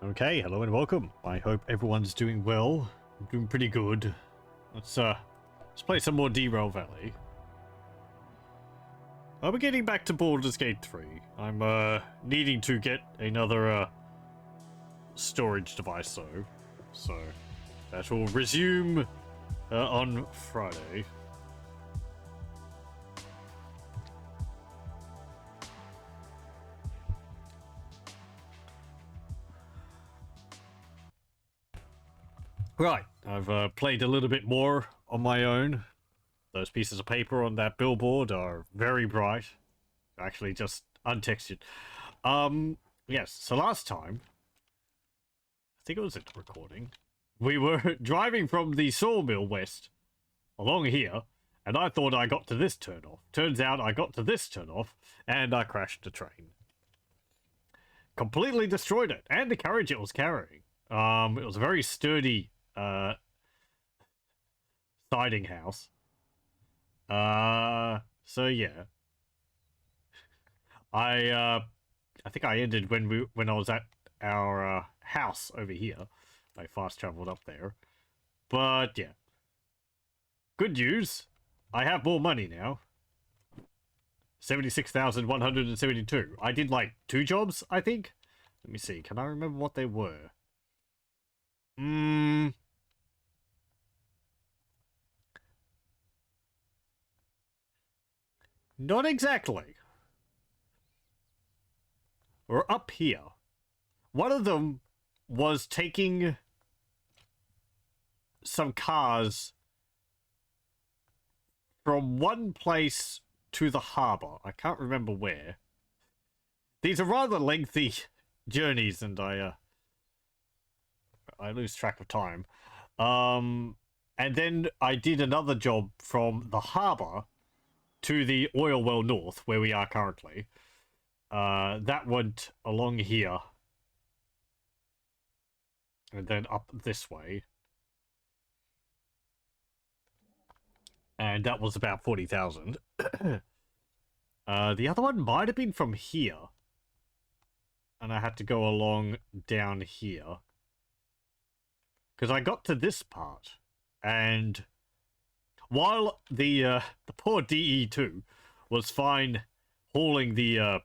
Okay, hello and welcome. I hope everyone's doing well. I'm doing pretty good. Let's play some more Derail Valley. We're getting back to Baldur's Gate 3. I'm needing to get another storage device though. So that will resume on Friday. Right, I've played a little bit more on my own. Those pieces of paper on that billboard are very bright. Actually, just untextured. Yes, so last time, I think it was in the recording, we were driving from the sawmill west along here, and I thought I got to this turnoff. Turns out I got to this turnoff, and I crashed the train. Completely destroyed it, and the carriage it was carrying. It was a very sturdy siding house. So yeah. I think I ended when I was at our house over here. I fast traveled up there. But yeah. Good news. I have more money now. 76,172. I did like 2 jobs, I think. Let me see. Can I remember what they were? Not exactly. We're up here. One of them was taking some cars from one place to the harbor. I can't remember where. These are rather lengthy journeys, and I lose track of time. And then I did another job from the harbor to the oil well north, where we are currently. That went along here. And then up this way. And that was about 40,000. The other one might have been from here. And I had to go along down here. Because I got to this part. And while the poor DE2 was fine hauling the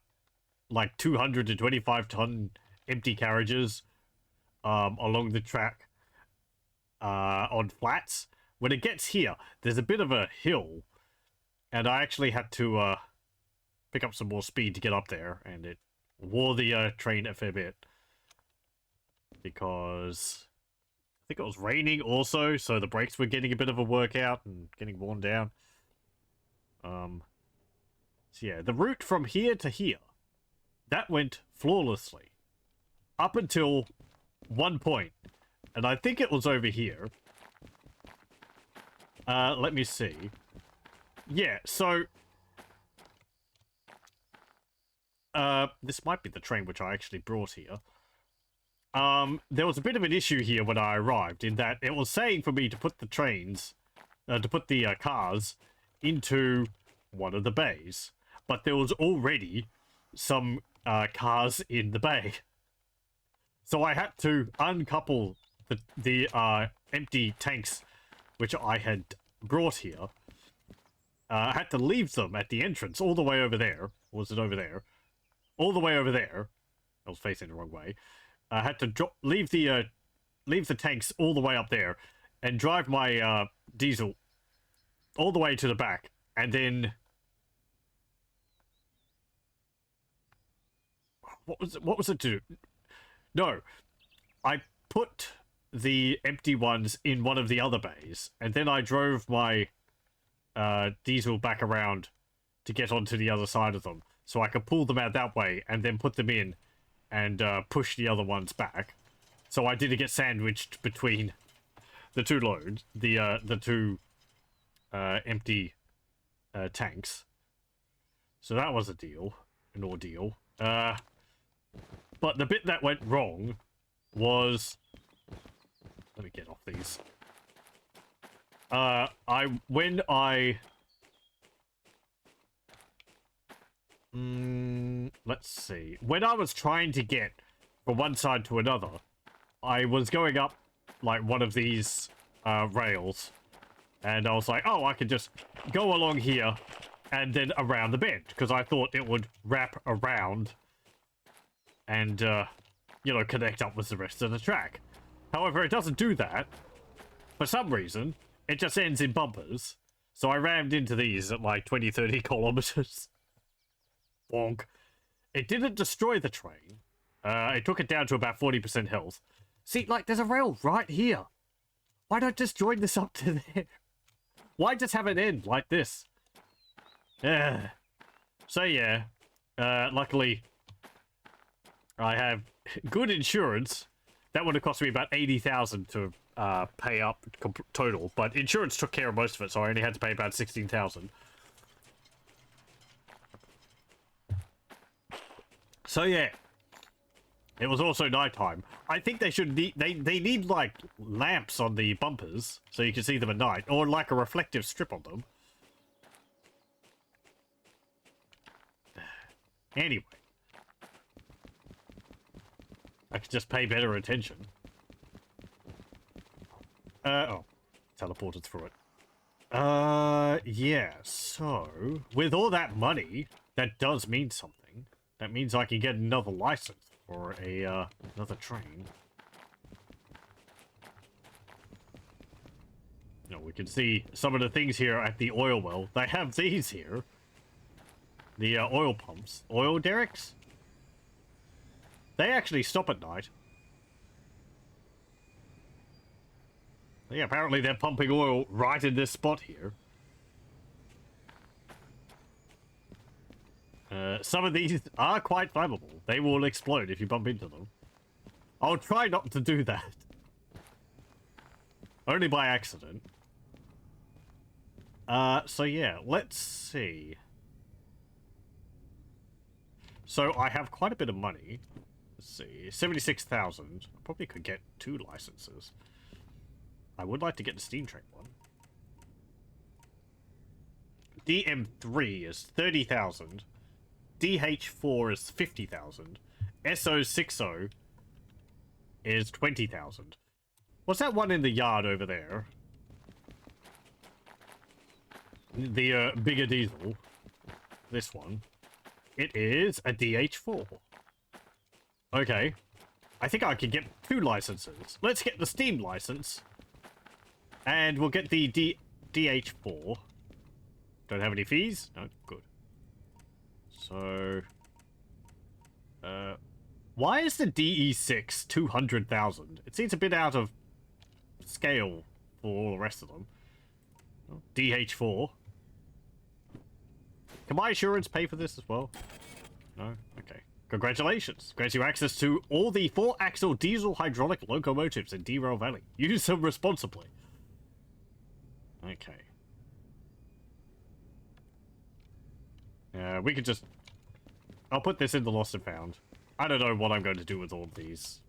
like 225-ton empty carriages along the track on flats, when it gets here, there's a bit of a hill, and I actually had to pick up some more speed to get up there, and it wore the train a fair bit because I think it was raining also, so the brakes were getting a bit of a workout and getting worn down. So yeah, the route from here to here, that went flawlessly up until one point, and I think it was over here. Let me see. Yeah, so this might be the train which I actually brought here. There was a bit of an issue here when I arrived, in that it was saying for me to put the trains, to put the cars into one of the bays, but there was already some cars in the bay. So I had to uncouple the empty tanks which I had brought here. I had to leave them at the entrance all the way over there. Was it over there? All the way over there. I was facing the wrong way. I had to leave the tanks all the way up there and drive my diesel all the way to the back, and then what was it to do? No, I put the empty ones in one of the other bays, and then I drove my diesel back around to get onto the other side of them, so I could pull them out that way and then put them in and push the other ones back. So I didn't get sandwiched between the two loads, the two empty tanks. So that was an ordeal. But the bit that went wrong was, let me get off these. Let's see. When I was trying to get from one side to another, I was going up, like, one of these rails, and I was like, oh, I could just go along here and then around the bend, because I thought it would wrap around and, you know, connect up with the rest of the track. However, it doesn't do that. For some reason, it just ends in bumpers. So I rammed into these at like 20, 30 kilometers. Bonk. It didn't destroy the train. It took it down to about 40% health. See, like, there's a rail right here. Why don't just join this up to there? Why just have it end like this? So yeah, luckily, I have good insurance. That would have cost me about 80,000 to pay up total, but insurance took care of most of it, so I only had to pay about 16,000. So yeah, it was also nighttime. I think they should need they need like lamps on the bumpers so you can see them at night, or like a reflective strip on them. Anyway, I could just pay better attention. Oh, teleported through it. Yeah, so, with all that money, that does mean something. That means I can get another license for a, another train. You know, we can see some of the things here at the oil well. They have these here. The, oil pumps. Oil derricks? They actually stop at night. Yeah, apparently they're pumping oil right in this spot here. Some of these are quite flammable. They will explode if you bump into them. I'll try not to do that. Only by accident. So yeah, let's see. So I have quite a bit of money. Let's see, 76,000. I probably could get 2 licenses. I would like to get the steam train one. DM3 is 30,000. DH4 is 50,000. SO60 is 20,000. What's that one in the yard over there? The bigger diesel. This one. It is a DH4. Okay. I think I could get 2 licenses. Let's get the steam license. And we'll get the DH4. Don't have any fees? No, good. So... why is the DE6 200,000? It seems a bit out of scale for all the rest of them. DH4. Can my insurance pay for this as well? No? Okay. Congratulations. Grants you access to all the 4-axle diesel hydraulic locomotives in Derail Valley. Use them responsibly. Okay. We could just... I'll put this in the lost and found. I don't know what I'm going to do with all of these.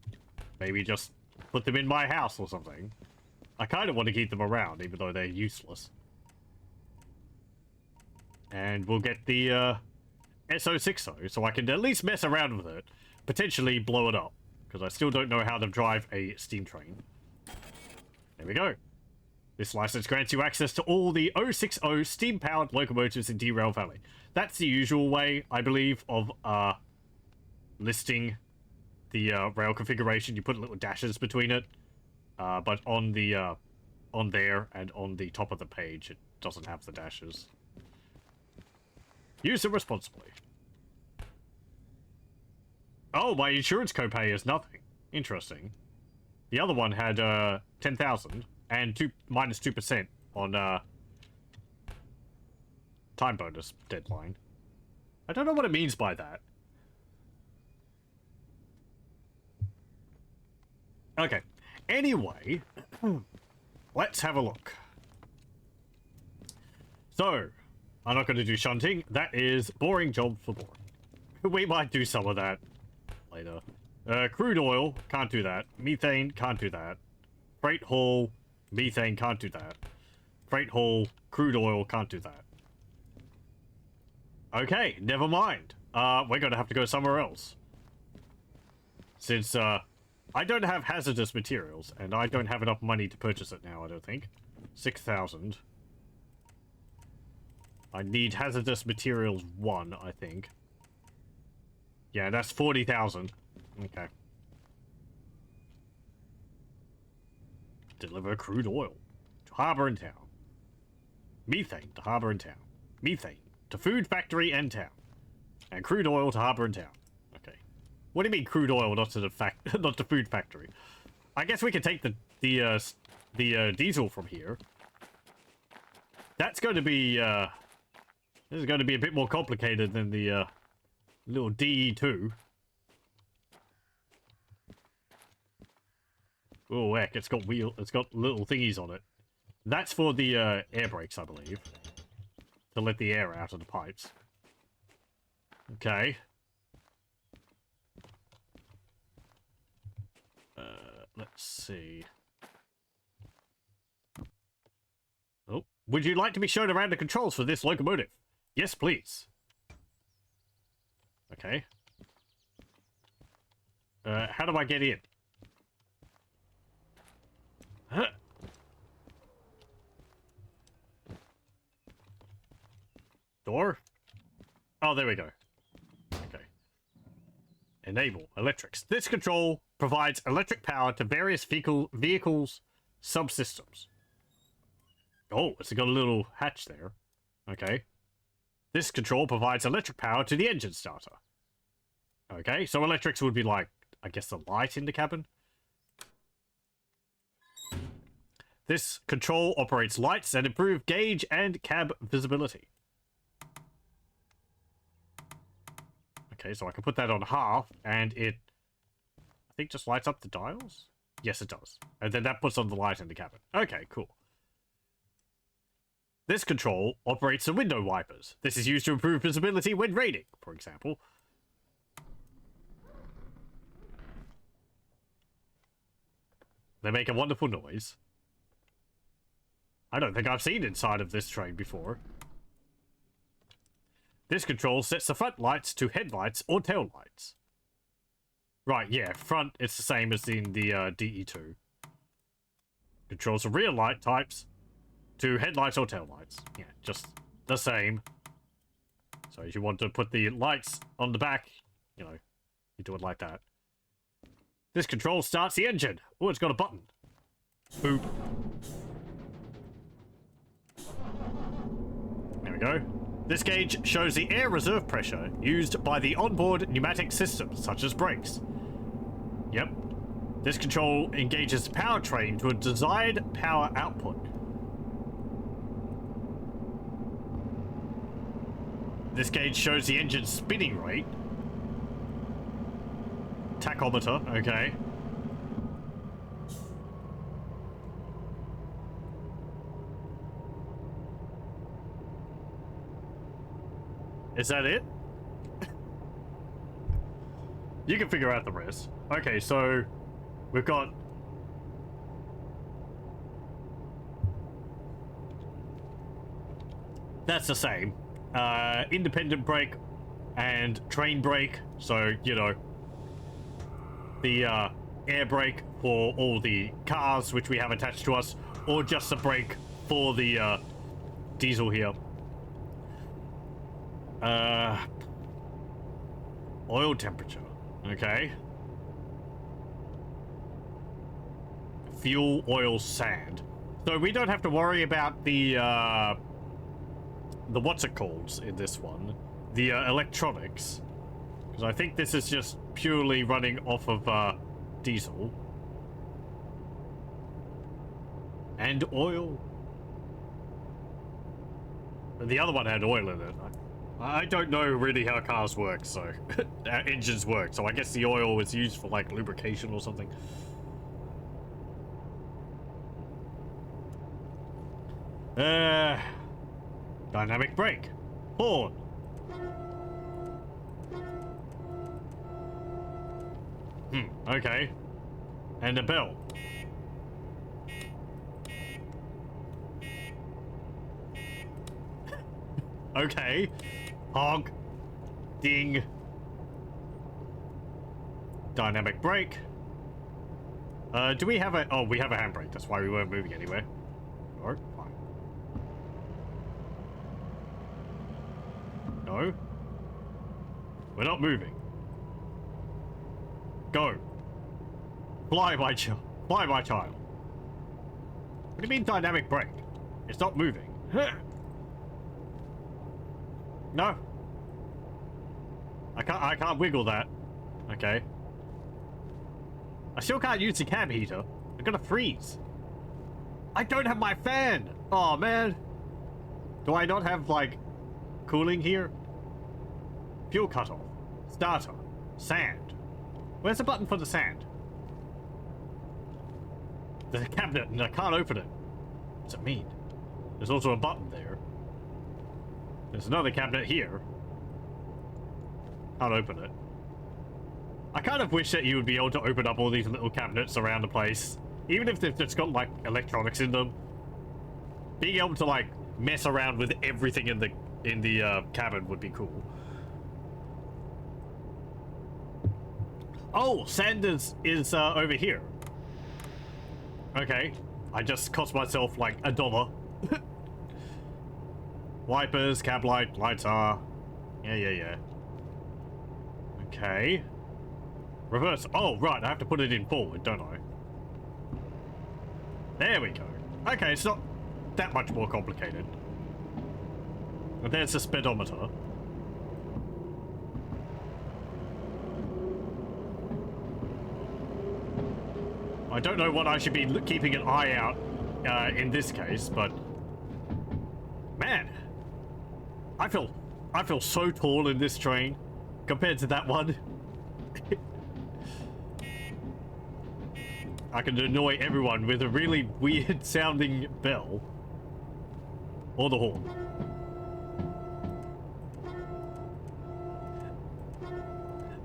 Maybe just put them in my house or something. I kind of want to keep them around, even though they're useless. And we'll get the SO60, so I can at least mess around with it. Potentially blow it up, because I still don't know how to drive a steam train. There we go. This license grants you access to all the 060 steam-powered locomotives in Derail Valley. That's the usual way, I believe, of listing the rail configuration. You put little dashes between it, but on the on there and on the top of the page, it doesn't have the dashes. Use them responsibly. Oh, my insurance copay is nothing. Interesting. The other one had 10,000 and minus 2% on time bonus deadline. I don't know what it means by that. Okay. Anyway, let's have a look. So, I'm not going to do shunting. That is boring job for boring. We might do some of that later. Crude oil, can't do that. Methane, can't do that. Freight haul, methane, can't do that. Freight haul, crude oil, can't do that. Okay, never mind. We're going to have to go somewhere else. Since, I don't have hazardous materials, and I don't have enough money to purchase it now, I don't think. 6,000. I need hazardous materials 1, I think. Yeah, that's 40,000. Okay. Deliver crude oil to harbor and town. Methane to harbor and town. Methane to food factory and town. And crude oil to harbor and town. Okay. What do you mean crude oil, not to the not to food factory? I guess we can take the diesel from here. That's going to be this is going to be a bit more complicated than the little DE2. Oh heck, it's got little thingies on it. That's for the air brakes, I believe. To let the air out of the pipes. Okay. Let's see. Oh, would you like to be shown around the controls for this locomotive? Yes, please. Okay. How do I get in? Huh. Door? Oh, there we go. Okay. Enable electrics. This control provides electric power to various vehicles subsystems. Oh, it's got a little hatch there. Okay. This control provides electric power to the engine starter. Okay, so electrics would be like, I guess, the light in the cabin. This control operates lights and improves gauge and cab visibility. Okay, so I can put that on half, and it, I think, just lights up the dials? Yes, it does. And then that puts on the light in the cabin. Okay, cool. This control operates the window wipers. This is used to improve visibility when raining, for example. They make a wonderful noise. I don't think I've seen inside of this train before. This control sets the front lights to headlights or tail lights. Right, yeah, front, it's the same as in the DE2. Controls the rear light types to headlights or tail lights. Yeah, just the same. So if you want to put the lights on the back, you know, you do it like that. This control starts the engine. Oh, it's got a button. Boop. There we go. This gauge shows the air reserve pressure used by the onboard pneumatic systems, such as brakes. Yep. This control engages the powertrain to a desired power output. This gauge shows the engine's spinning rate. Tachometer, okay. Is that it? You can figure out the rest. Okay, so we've got... That's the same. Independent brake and train brake. So, you know, the air brake for all the cars which we have attached to us, or just the brake for the diesel here. Oil temperature. Okay. Fuel, oil, sand. So we don't have to worry about the what's it called in this one? The electronics. Because I think this is just purely running off of diesel. And oil. The other one had oil in it. I don't know really how cars work, so... engines work, so I guess the oil is used for, like, lubrication or something. Dynamic brake. Horn. Okay. And a bell. Okay. Honk. Ding. Dynamic brake. Do we have a... Oh, we have a handbrake. That's why we weren't moving anywhere. Alright, fine. No. We're not moving. Go. Fly, my child. Fly, my child. What do you mean dynamic brake? It's not moving. No. I can't wiggle that. Okay. I still can't use the cab heater. I'm gonna freeze. I don't have my fan. Oh man. Do I not have like cooling here? Fuel cutoff. Starter. Sand. Where's the button for the sand? There's a cabinet and I can't open it. What's it mean? There's also a button there. There's another cabinet here. Can't open it. I kind of wish that you would be able to open up all these little cabinets around the place. Even if they've just got like electronics in them. Being able to like mess around with everything in the cabin would be cool. Oh, Sanders is over here. Okay, I just cost myself like $1. Wipers, cab light, lights are. Yeah. Okay. Reverse. Oh, right, I have to put it in forward, don't I? There we go. Okay, it's not that much more complicated. And there's the speedometer. I don't know what I should be keeping an eye out in this case, but man, I feel so tall in this train compared to that one. I can annoy everyone with a really weird sounding bell or the horn.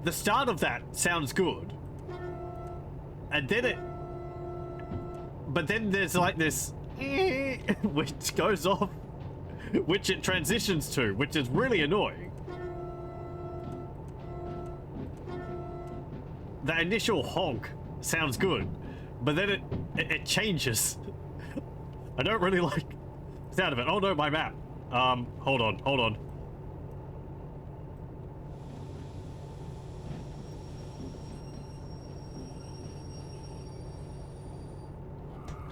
The start of that sounds good, and then but then there's like this which goes off, which it transitions to, which is really annoying. The initial honk sounds good, but then it changes. I don't really like the sound of it. Oh no, my map. Hold on.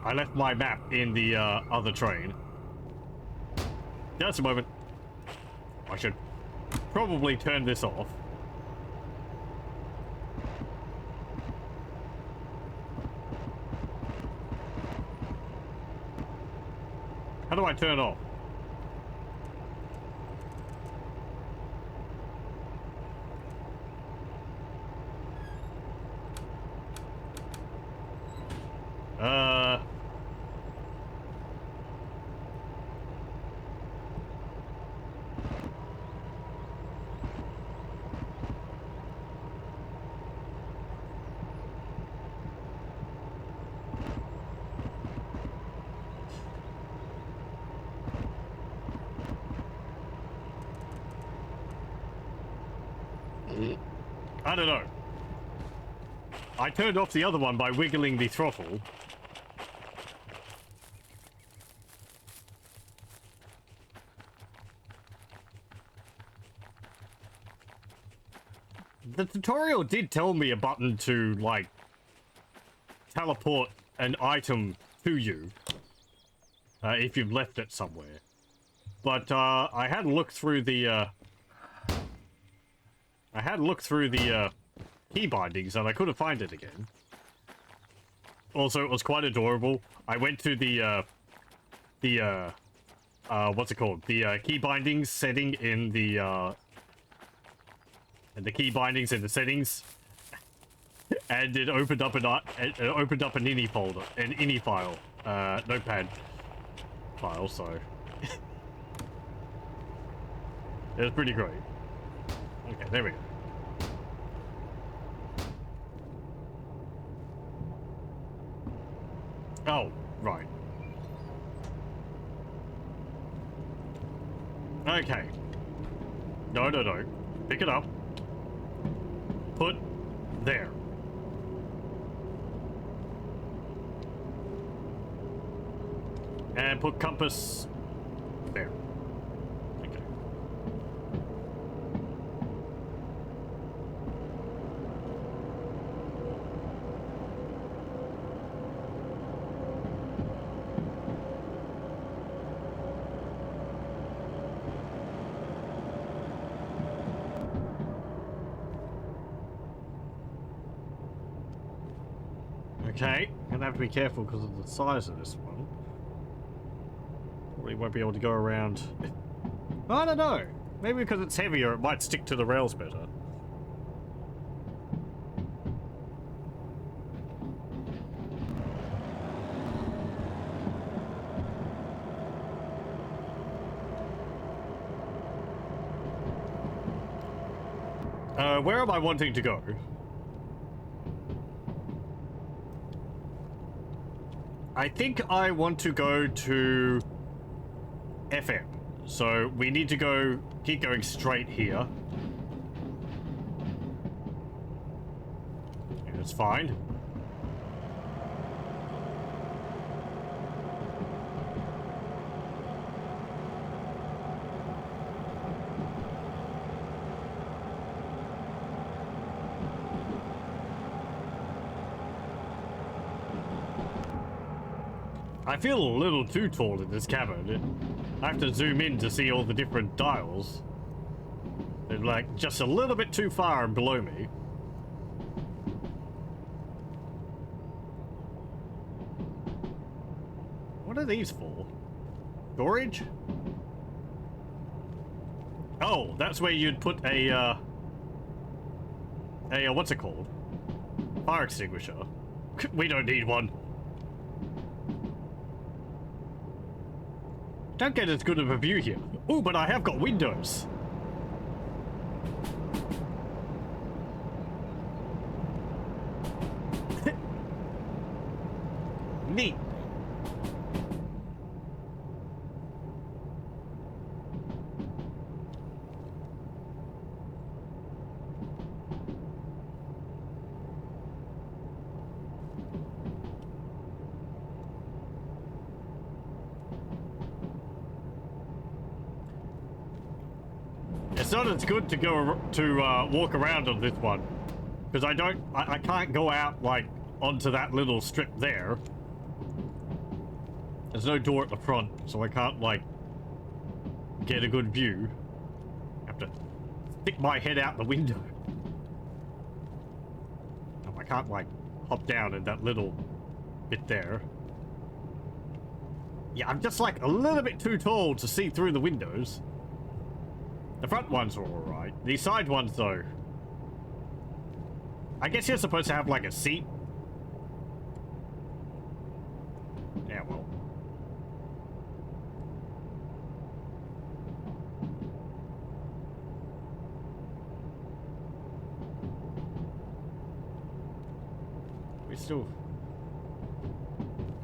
I left my map in the other train. Just a moment. I should probably turn this off. How do I turn off? I don't know. I turned off the other one by wiggling the throttle. The tutorial did tell me a button to, like, teleport an item to you if you've left it somewhere. But I had looked through the key bindings and I couldn't find it again. Also, it was quite adorable. I went to the what's it called? The key bindings setting in the key bindings in the settings, and it opened up an ini folder, an ini file, notepad file. So it was pretty great. Okay, there we go. Oh, right. Okay. No. Pick it up. Put there. And put compass there. Okay. Okay, gonna have to be careful because of the size of this one. Probably won't be able to go around. I don't know. Maybe because it's heavier, it might stick to the rails better. Where am I wanting to go? I think I want to go to FM. So we need to keep going straight here. Yeah, that's fine. I feel a little too tall in this cabin. I have to zoom in to see all the different dials. They're like just a little bit too far below me. What are these for? Storage? Oh, that's where you'd put a what's it called? Fire extinguisher. We don't need one. Don't get as good of a view here. Oh, but I have got windows. Neat. It's not as good to walk around on this one because I can't go out like onto that little strip there. There's no door at the front, so I can't like get a good view. I have to stick my head out the window. I can't like hop down in that little bit there. Yeah, I'm just like a little bit too tall to see through the windows. The front ones are alright. The side ones, though. I guess you're supposed to have, like, a seat. Yeah, well. We still...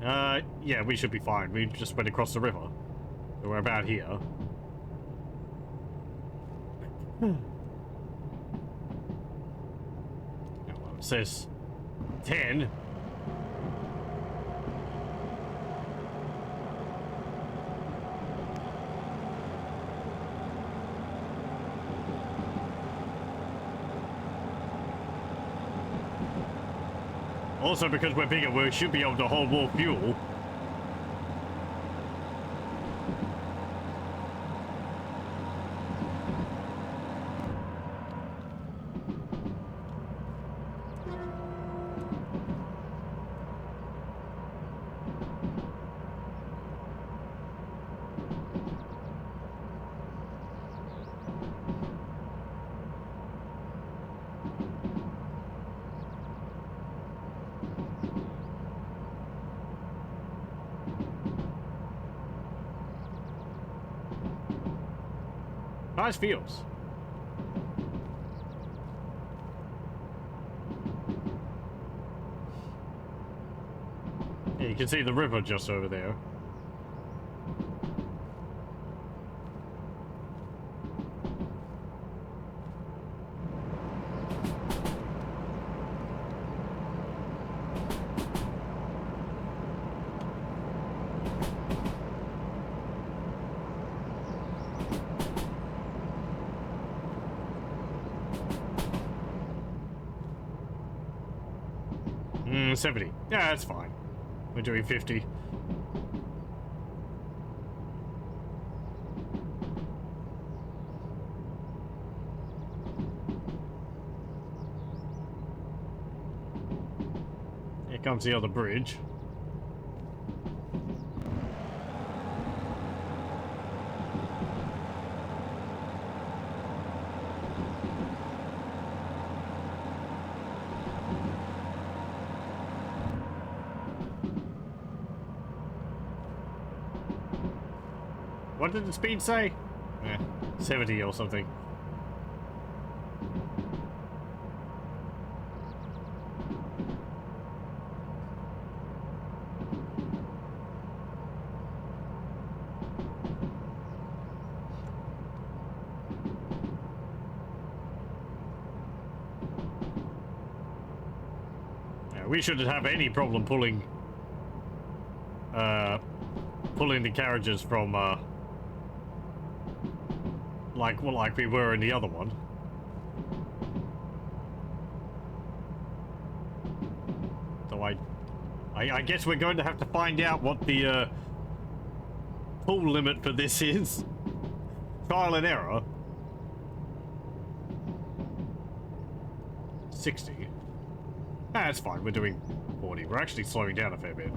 yeah, we should be fine. We just went across the river. So we're about here. Well, it says 10. Also, because we're bigger, we should be able to hold more fuel. Nice fields. Yeah, you can see the river just over there. 70. Yeah, that's fine. We're doing 50. Here comes the other bridge. What did the speed say? 70 or something. Yeah, we shouldn't have any problem pulling the carriages from like we were in the other one. So I guess we're going to have to find out what the pull limit for this is. Trial and error. 60. That's fine, we're doing 40. We're actually slowing down a fair bit.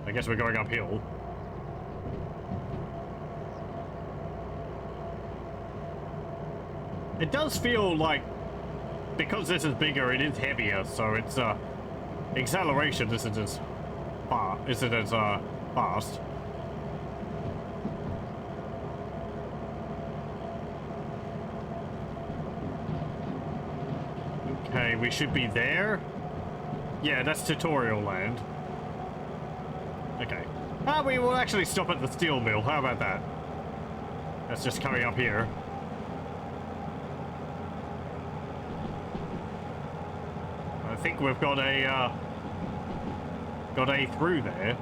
I guess we're going uphill. It does feel like, because this is bigger, it is heavier, so it's acceleration isn't as fast. Okay, we should be there. Yeah, that's tutorial land. Okay. We will actually stop at the steel mill. How about that? That's just coming up here. I think we've got a through there.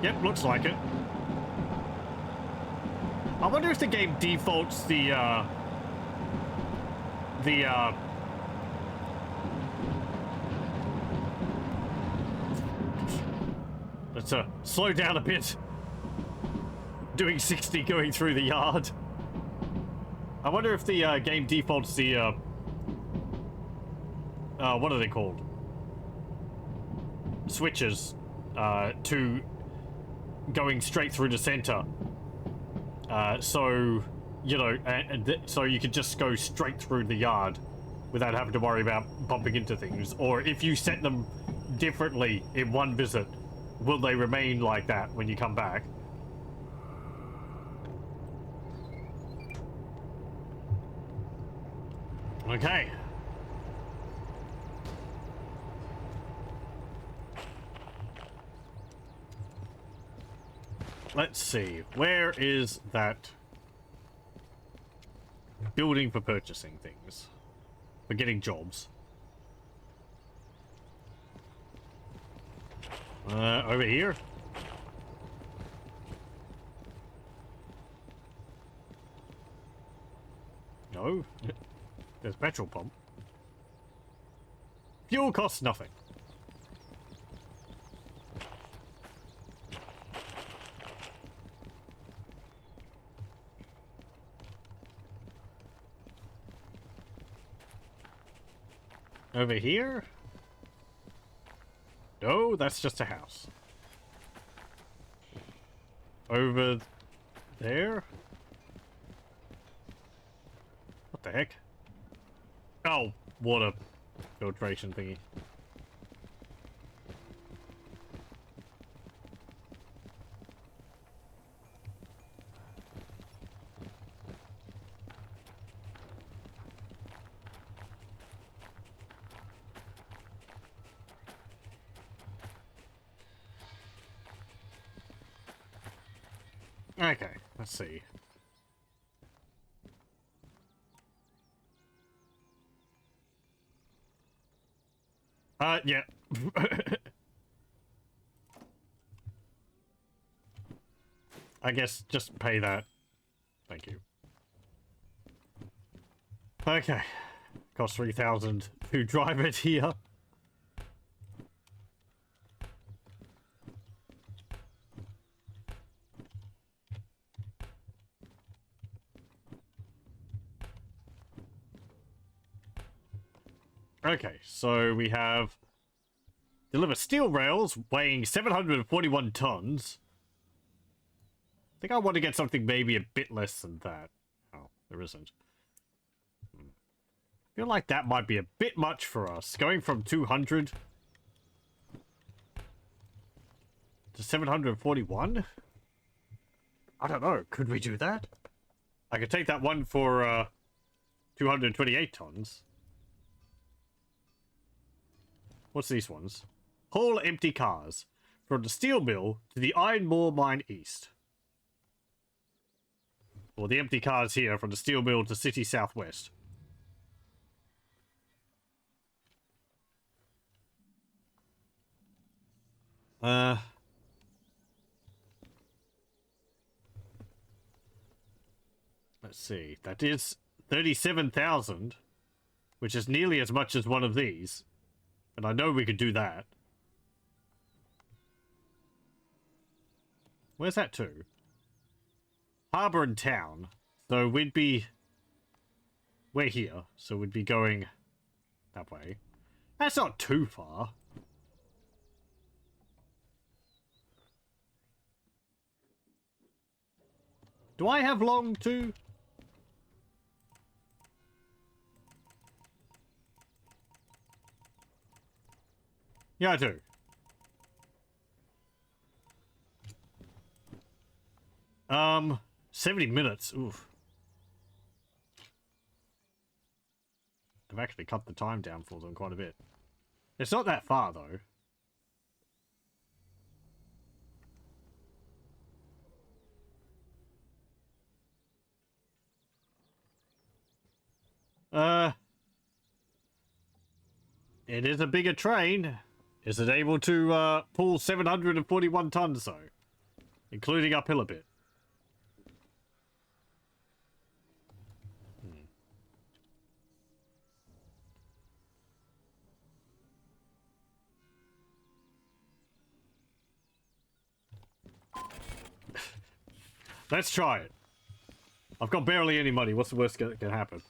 Yep, looks like it. I wonder if the game defaults let's slow down a bit. Doing 60 going through the yard. I wonder if the game defaults the what are they called? Switches to going straight through the center. So, you know, so you could just go straight through the yard without having to worry about bumping into things. Or if you set them differently in one visit, will they remain like that when you come back? Okay. Let's see. Where is that building for purchasing things? For getting jobs. Over here? No. There's a petrol pump. Fuel costs nothing. Over here? No, that's just a house. Over there? What the heck? Oh, water filtration thingy. Okay, let's see. Yeah. I guess just pay that. Thank you. Okay. Cost 3,000 to drive it here. Okay, so we have deliver steel rails weighing 741 tons. I think I want to get something maybe a bit less than that. Oh, there isn't. I feel like that might be a bit much for us. Going from 200 to 741? I don't know. Could we do that? I could take that one for 228 tons. What's these ones? Haul empty cars from the steel mill to the iron ore mine east. Or the empty cars here from the steel mill to city southwest. Let's see. That is 37,000, which is nearly as much as one of these. And I know we could do that. Where's that to? Harbour and town. So we'd be... We're here. So we'd be going that way. That's not too far. Do I have long to... Yeah, I do. 70 minutes. Oof. I've actually cut the time down for them quite a bit. It's not that far, though. It is a bigger train. Is it able to pull 741 tons, though? Including uphill a bit. Let's try it. I've got barely any money. What's the worst that can happen?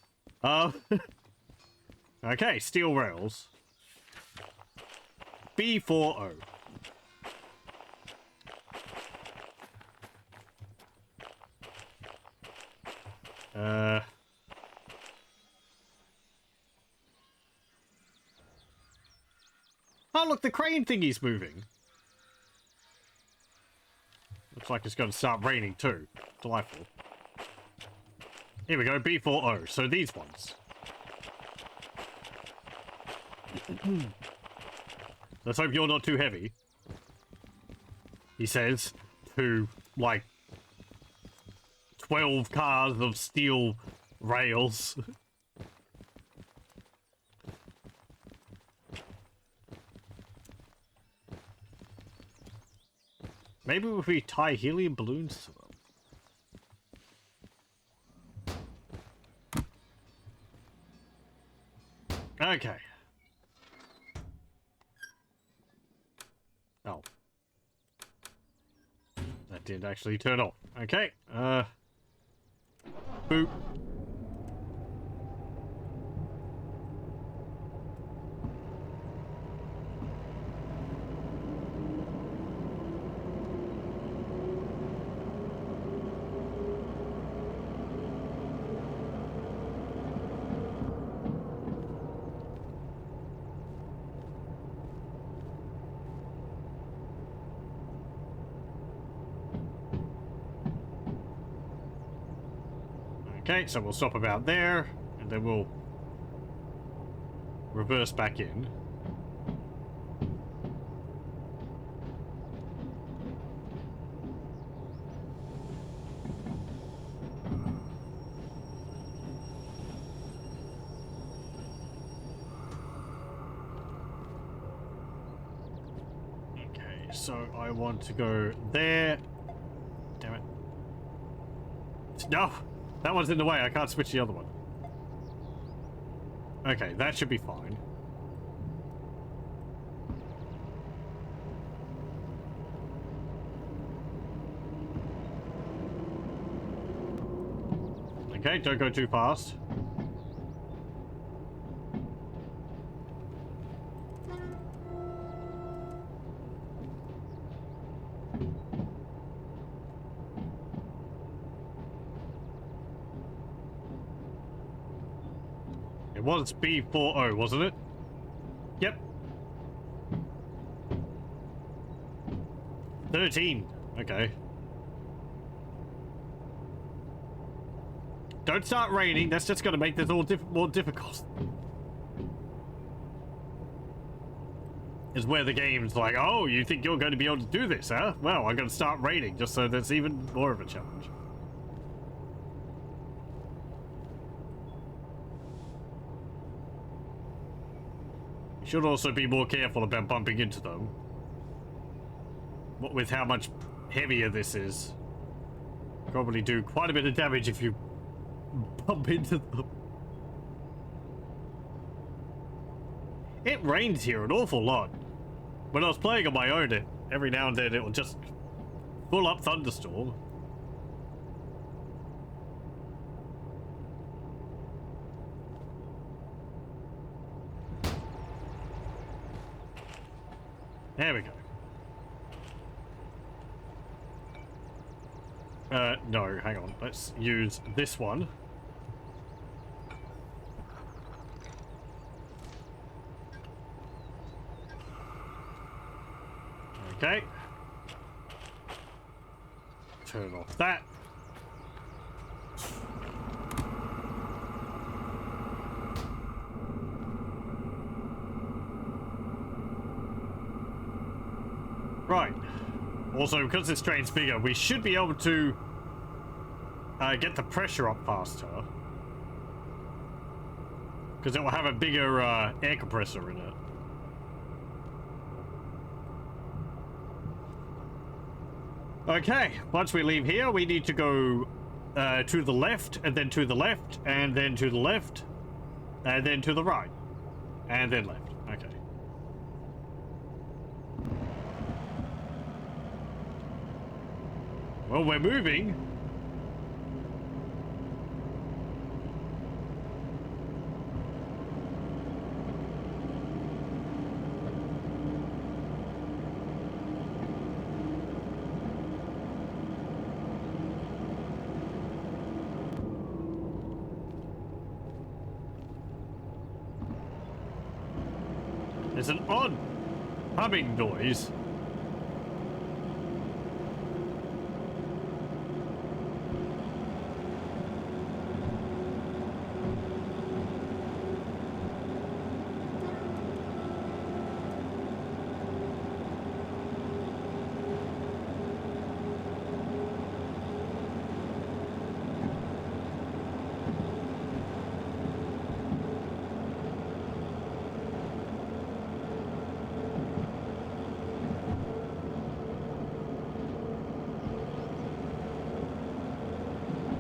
Okay, steel rails. B40. Oh, look, the crane thingy's moving. Looks like it's going to start raining too. Delightful. Here we go, B40. So these ones. Let's hope you're not too heavy. He says to, like, 12 cars of steel rails. Maybe if we tie helium balloons to them. Okay. Oh. That did actually turn off. Okay. Boop. Okay, so we'll stop about there, and then we'll reverse back in. Okay, so I want to go there. Damn it. No! That one's in the way. I can't switch the other one. Okay, that should be fine. Okay, don't go too fast. It was B40, wasn't it? Yep. 13. Okay. Don't start raining. That's just going to make this all more difficult. Is where the game's like, oh, you think you're going to be able to do this, huh? Well, I'm going to start raining just so there's even more of a challenge. You should also be more careful about bumping into them. What with how much heavier this is. Probably do quite a bit of damage if you bump into them. It rains here an awful lot. When I was playing on my own, every now and then it will just full up thunderstorm. There we go. No, hang on. Let's use this one. Okay. Turn off that. Right. Also, because this train's bigger, we should be able to get the pressure up faster. Because it will have a bigger air compressor in it. Okay, once we leave here, we need to go to the left, and then to the left, and then to the left, and then to the right, and then left. Okay. Well, we're moving. There's an odd humming noise.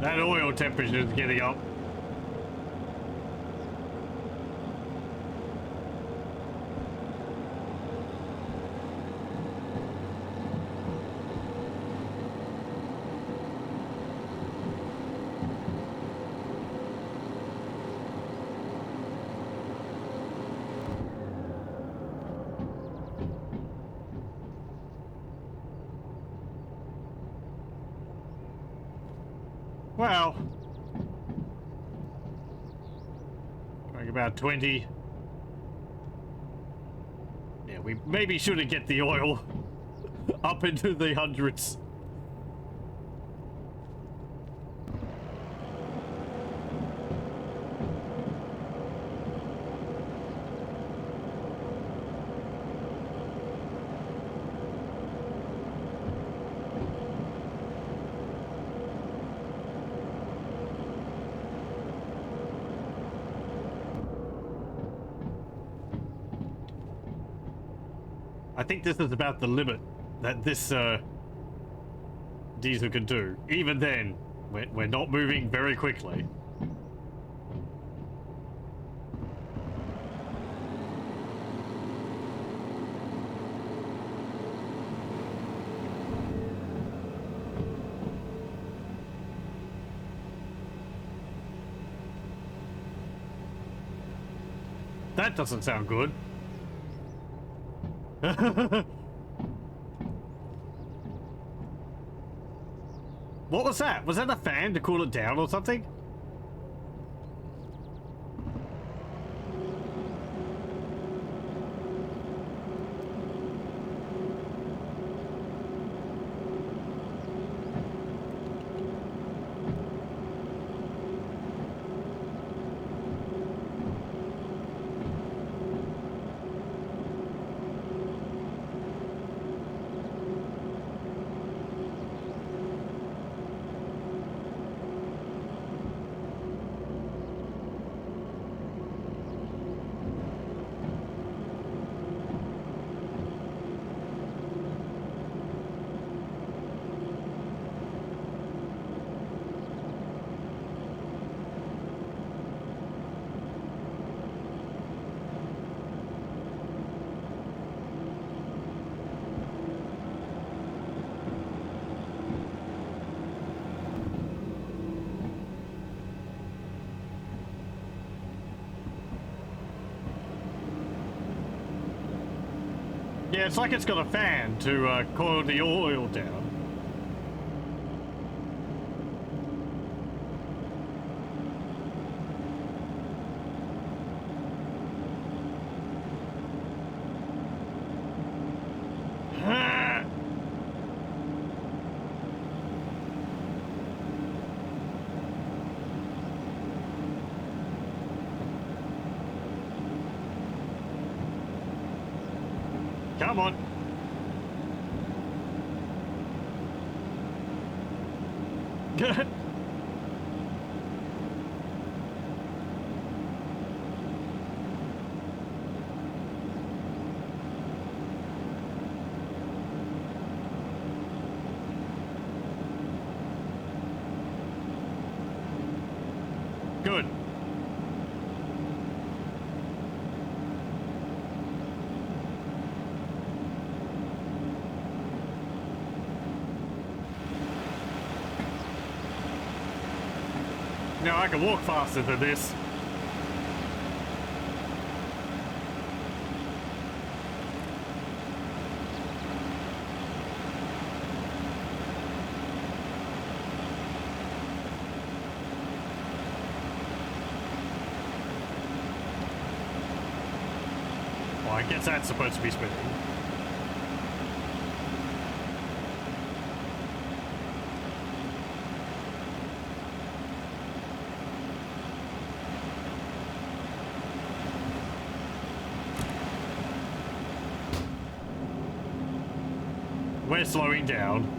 That oil temperature is getting up. Well, going about 20. Yeah, we maybe shouldn't get the oil up into the hundreds. I think this is about the limit that this diesel can do. Even then, we're not moving very quickly. That doesn't sound good. What was that? Was that a fan to cool it down or something? Yeah, it's like it's got a fan to coil the oil down. Come on. Good. Good. Now I can walk faster than this. Well, I guess that's supposed to be spinning. We're slowing down.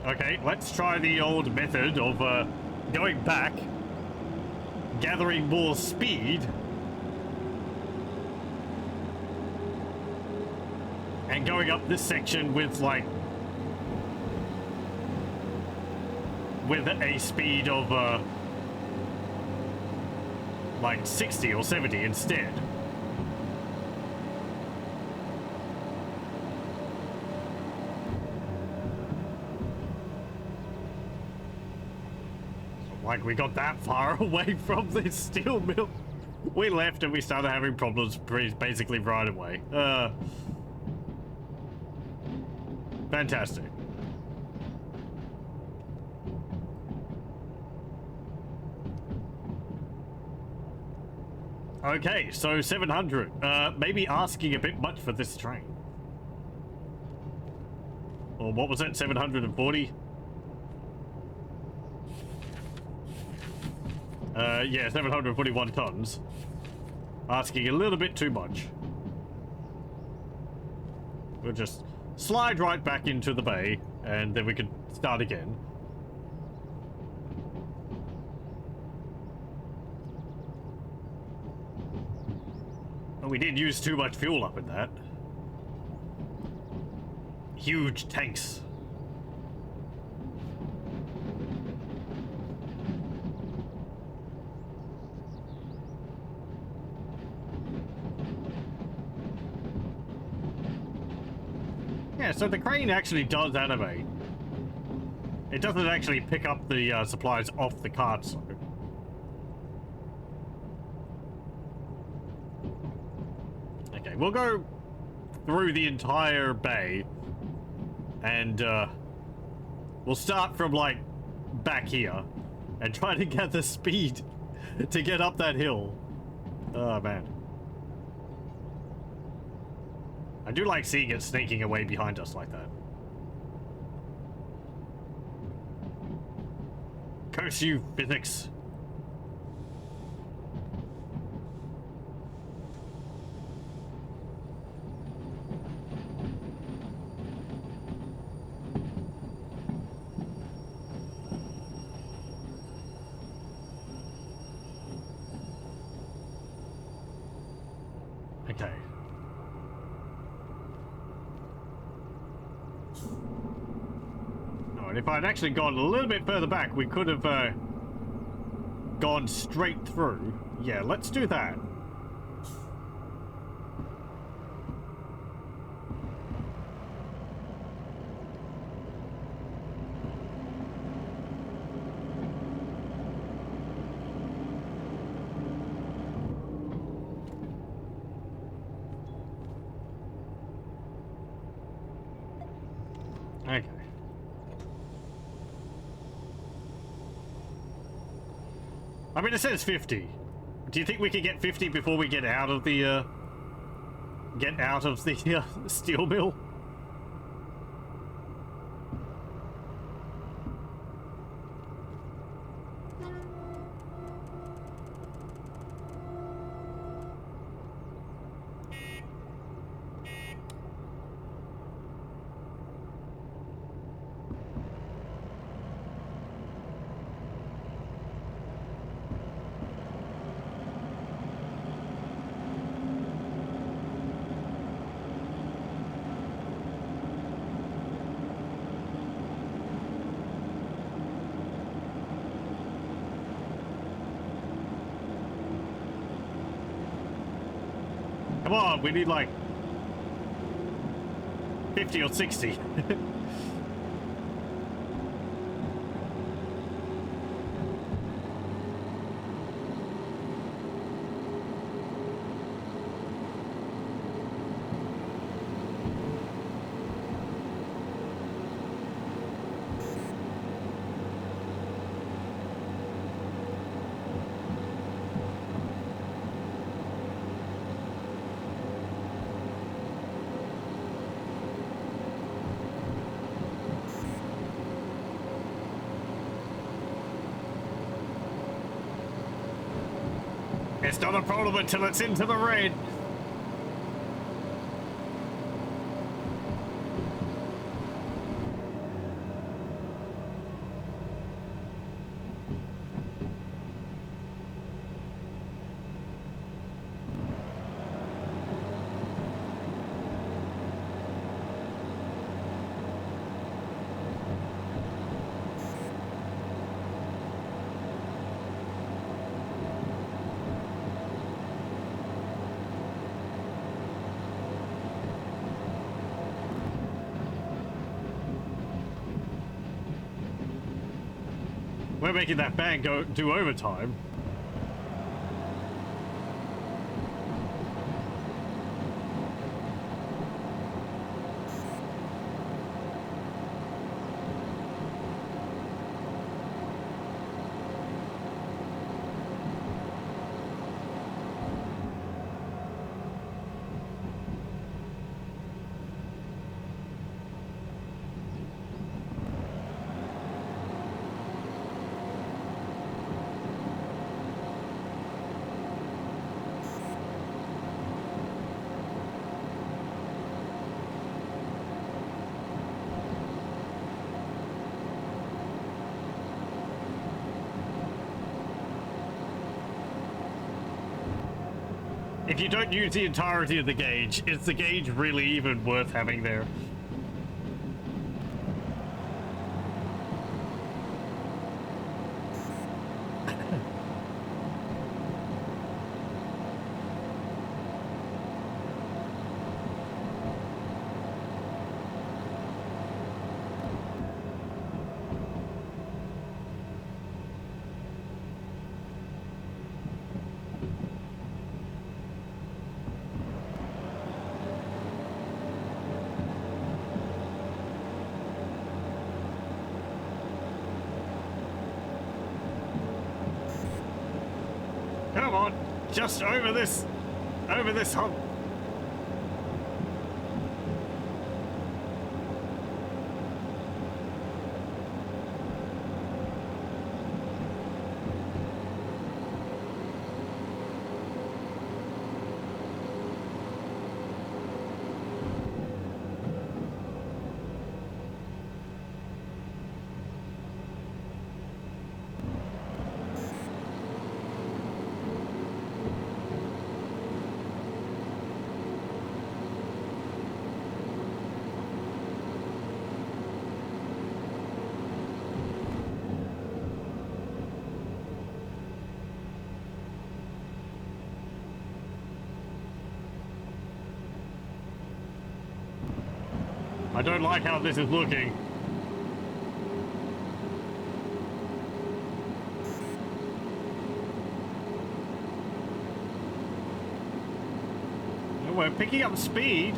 Okay, let's try the old method of going back, gathering more speed, and going up this section with with a speed of like 60 or 70 instead. Like we got that far away from this steel mill. We left and we started having problems basically right away. Fantastic. Okay, so 700. Maybe asking a bit much for this train. Or what was it, 740? Yeah, 741 tons. Asking a little bit too much. We'll just slide right back into the bay, and then we can start again. We did use too much fuel up in that. Huge tanks. Yeah, so the crane actually does animate. It doesn't actually pick up the supplies off the cart, so. Okay, we'll go through the entire bay. And, we'll start from, like, back here. And try to get the speed to get up that hill. Oh, man. I do like seeing it sneaking away behind us like that. Curse you, physics. Okay. Oh, and if I'd actually gone a little bit further back, we could have gone straight through. Yeah, let's do that. Okay. I mean, it says 50. Do you think we could get 50 before we get out of the, steel mill? Come on, we need like 50 or 60. It's not a problem until it's into the red. We're making that band do overtime. If you don't use the entirety of the gauge, is the gauge really even worth having there? Come on, just over this hump. I don't like how this is looking. We're picking up speed.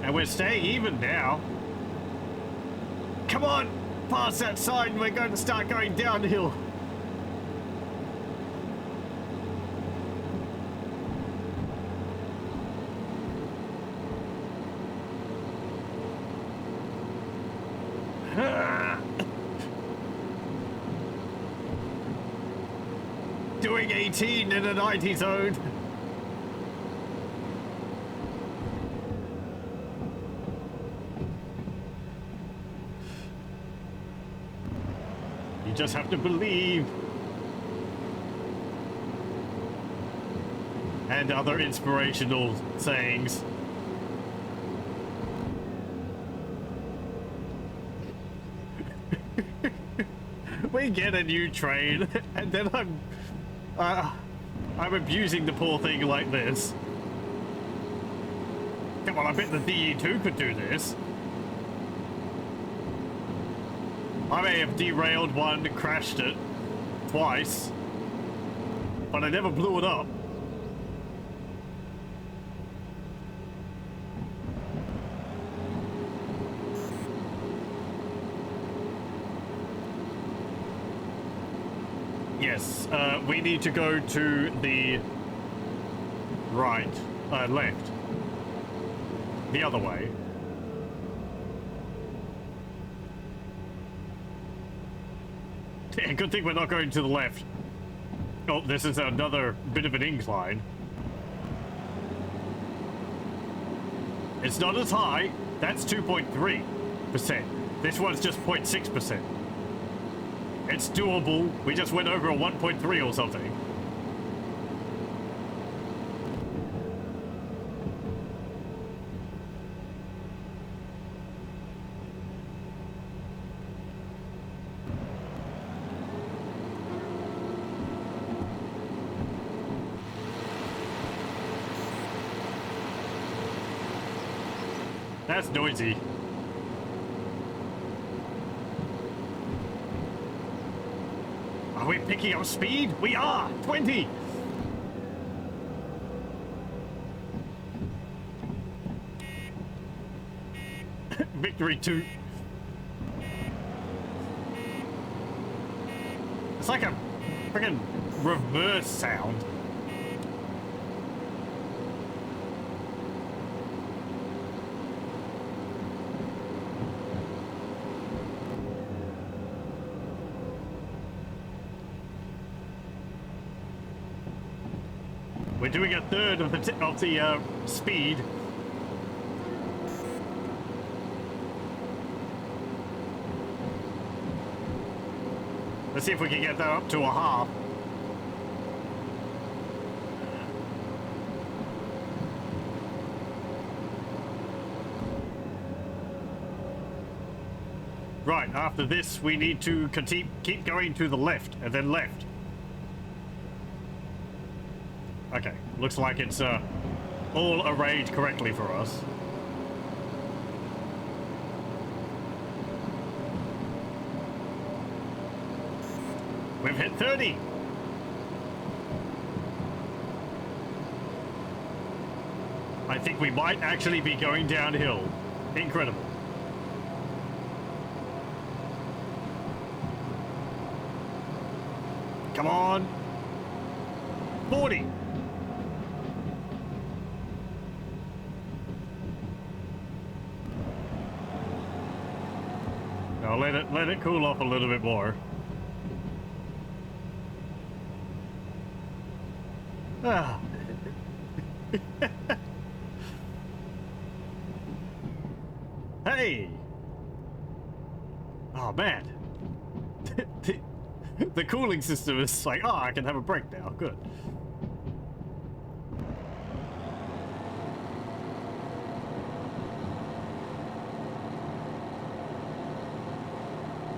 And we're staying even now. Come on, past that side and we're going to start going downhill. Doing 18 in a 90 zone. You just have to believe. And other inspirational sayings. We get a new train, and then I'm abusing the poor thing like this. Come on, I bet the DE2 could do this. I may have derailed one, crashed it twice, but I never blew it up. Yes, we need to go to the right, left. The other way. Yeah, good thing we're not going to the left. Oh, this is another bit of an incline. It's not as high. That's 2.3%. This one's just 0.6%. It's doable. We just went over a 1.3 or something. That's noisy. Are we picking up speed? We are! 20! Victory 2. It's like a friggin' reverse sound. We're doing a third of the speed. Let's see if we can get that up to a half. Right, after this, we need to keep going to the left, and then left. Okay, looks like it's all arrayed correctly for us. We've hit 30! I think we might actually be going downhill. Incredible. Come on. 40. Now let it cool off a little bit more. Ah. Hey. Oh man. The cooling system is like, oh, I can have a break now. Good.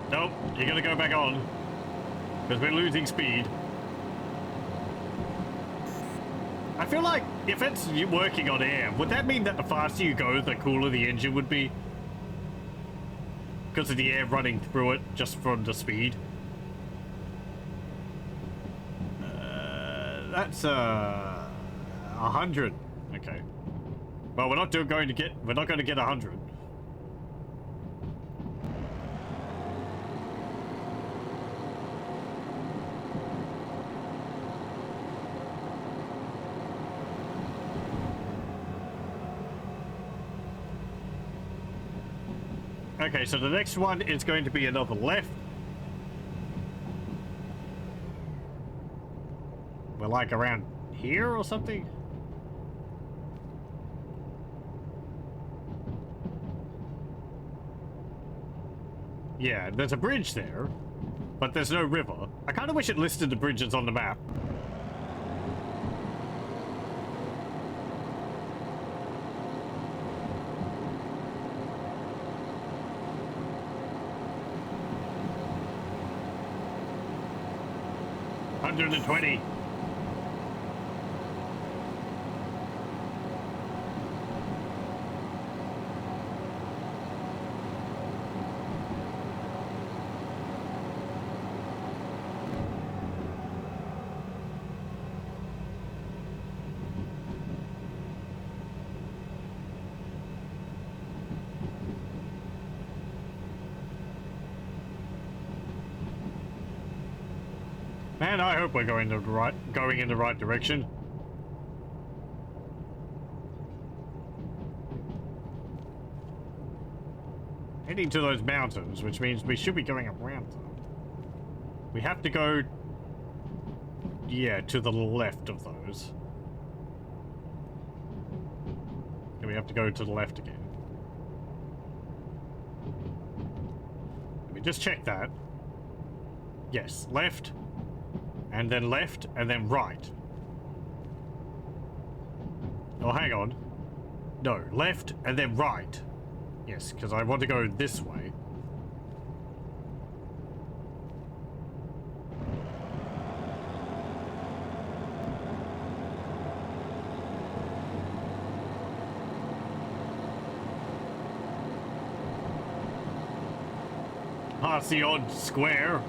Nope, you're gonna go back on. Because we're losing speed. I feel like if it's working on air, would that mean that the faster you go, the cooler the engine would be? Because of the air running through it just from the speed? That's 100. Okay. Well, we're not going to get 100. Okay, so the next one is going to be another left. We're like around here or something? Yeah, there's a bridge there, but there's no river. I kind of wish it listed the bridges on the map. $120. Man, I hope we're going in the right direction. Heading to those mountains, which means we should be going around them. We have to go, yeah, to the left of those. And we have to go to the left again. Let me just check that. Yes, left. And then left, and then right. Oh, hang on. No, left, and then right. Yes, because I want to go this way. Past the odd square.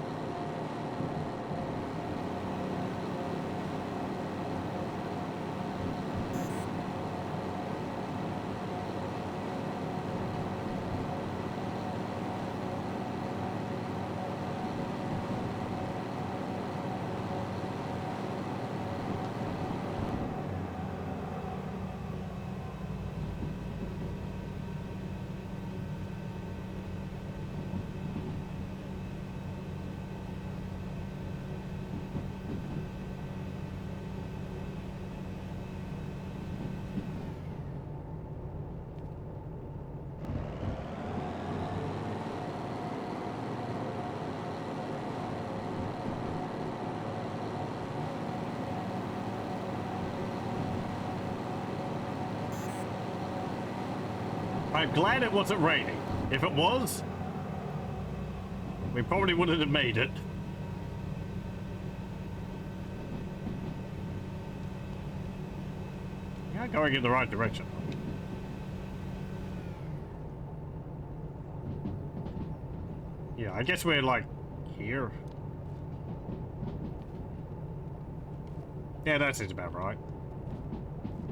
I'm glad it wasn't raining. If it was, we probably wouldn't have made it. Yeah, going in the right direction. Yeah, I guess we're like here. Yeah, that seems about right.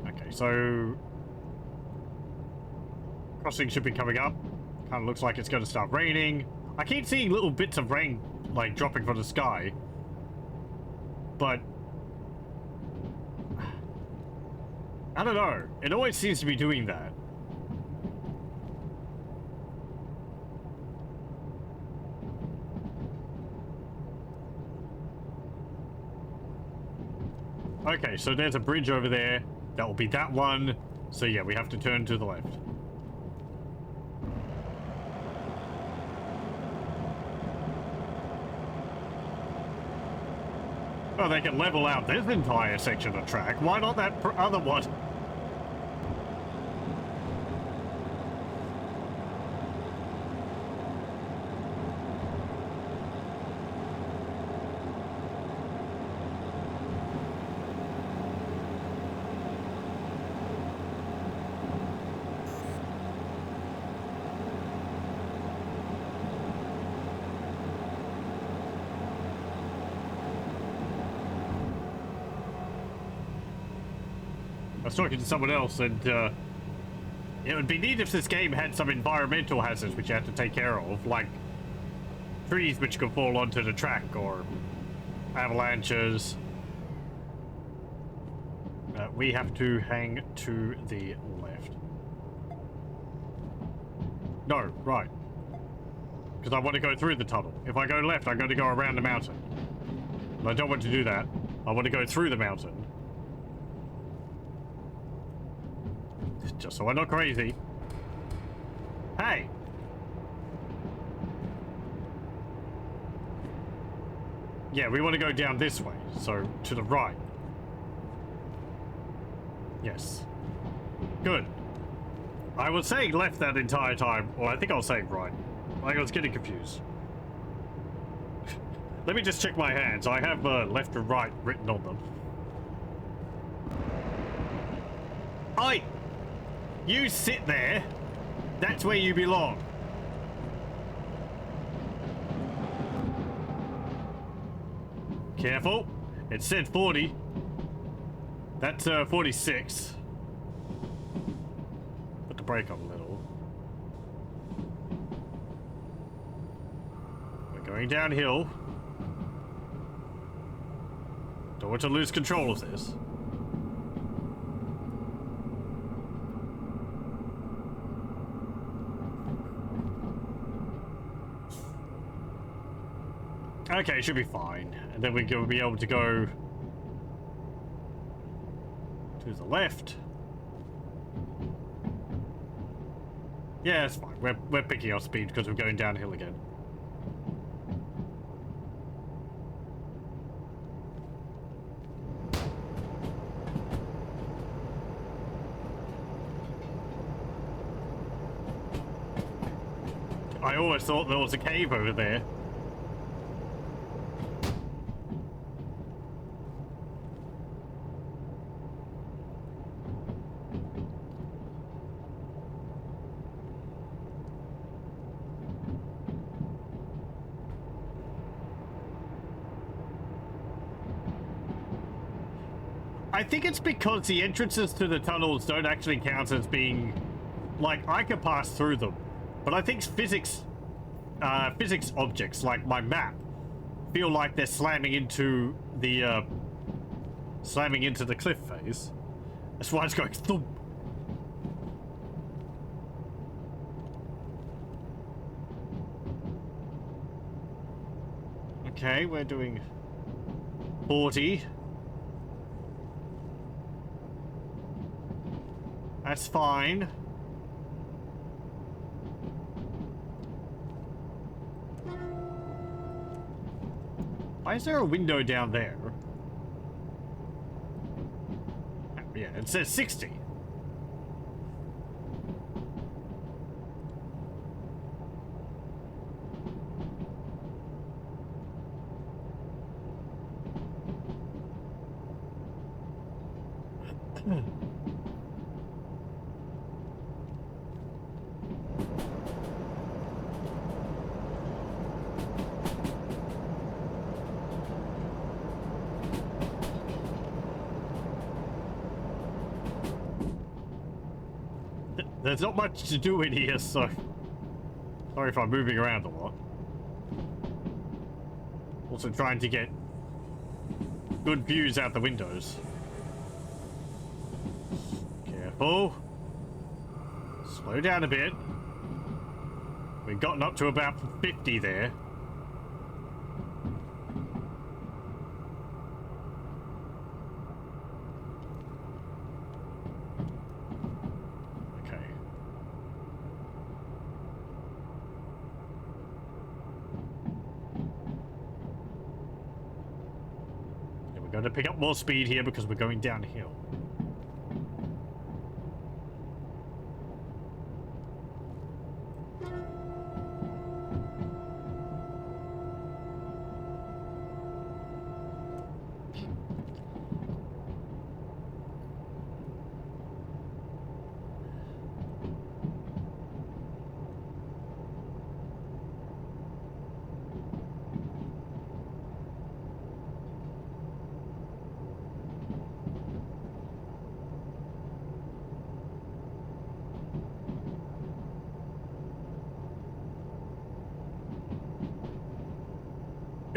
Okay, so crossing should be coming up. Kind of looks like it's going to start raining. I keep seeing little bits of rain like dropping from the sky, but I don't know. It always seems to be doing that. Okay, so there's a bridge over there. That will be that one. So yeah, we have to turn to the left. Oh, they can level out this entire section of track. Why not that other one? I was talking to someone else, and it would be neat if this game had some environmental hazards which you have to take care of, like trees which could fall onto the track, or avalanches. We have to hang to the left. No, right. Because I want to go through the tunnel. If I go left, I'm going to go around the mountain. And I don't want to do that. I want to go through the mountain. Just so I'm not crazy. Hey! Yeah, we want to go down this way. So, to the right. Yes. Good. I was saying left that entire time. Well, I think I was saying right. Like, I was getting confused. Let me just check my hands. I have left and right written on them. Oi! You sit there. That's where you belong. Careful. It said 40. That's 46. Put the brake on a little. We're going downhill. Don't want to lose control of this. Okay, should be fine. And then we'll be able to go to the left. Yeah, it's fine. We're picking our speed because we're going downhill again. I always thought there was a cave over there. I think it's because the entrances to the tunnels don't actually count as being... Like, I can pass through them. But I think physics objects, like my map, feel like they're slamming into the cliff face. That's why it's going thump. Okay, we're doing 40. That's fine. Why is there a window down there? Yeah, it says 60. There's not much to do in here, so sorry if I'm moving around a lot. Also trying to get good views out the windows. Careful. Slow down a bit. We've gotten up to about 50 there. Okay. Yeah, we're going to pick up more speed here because we're going downhill.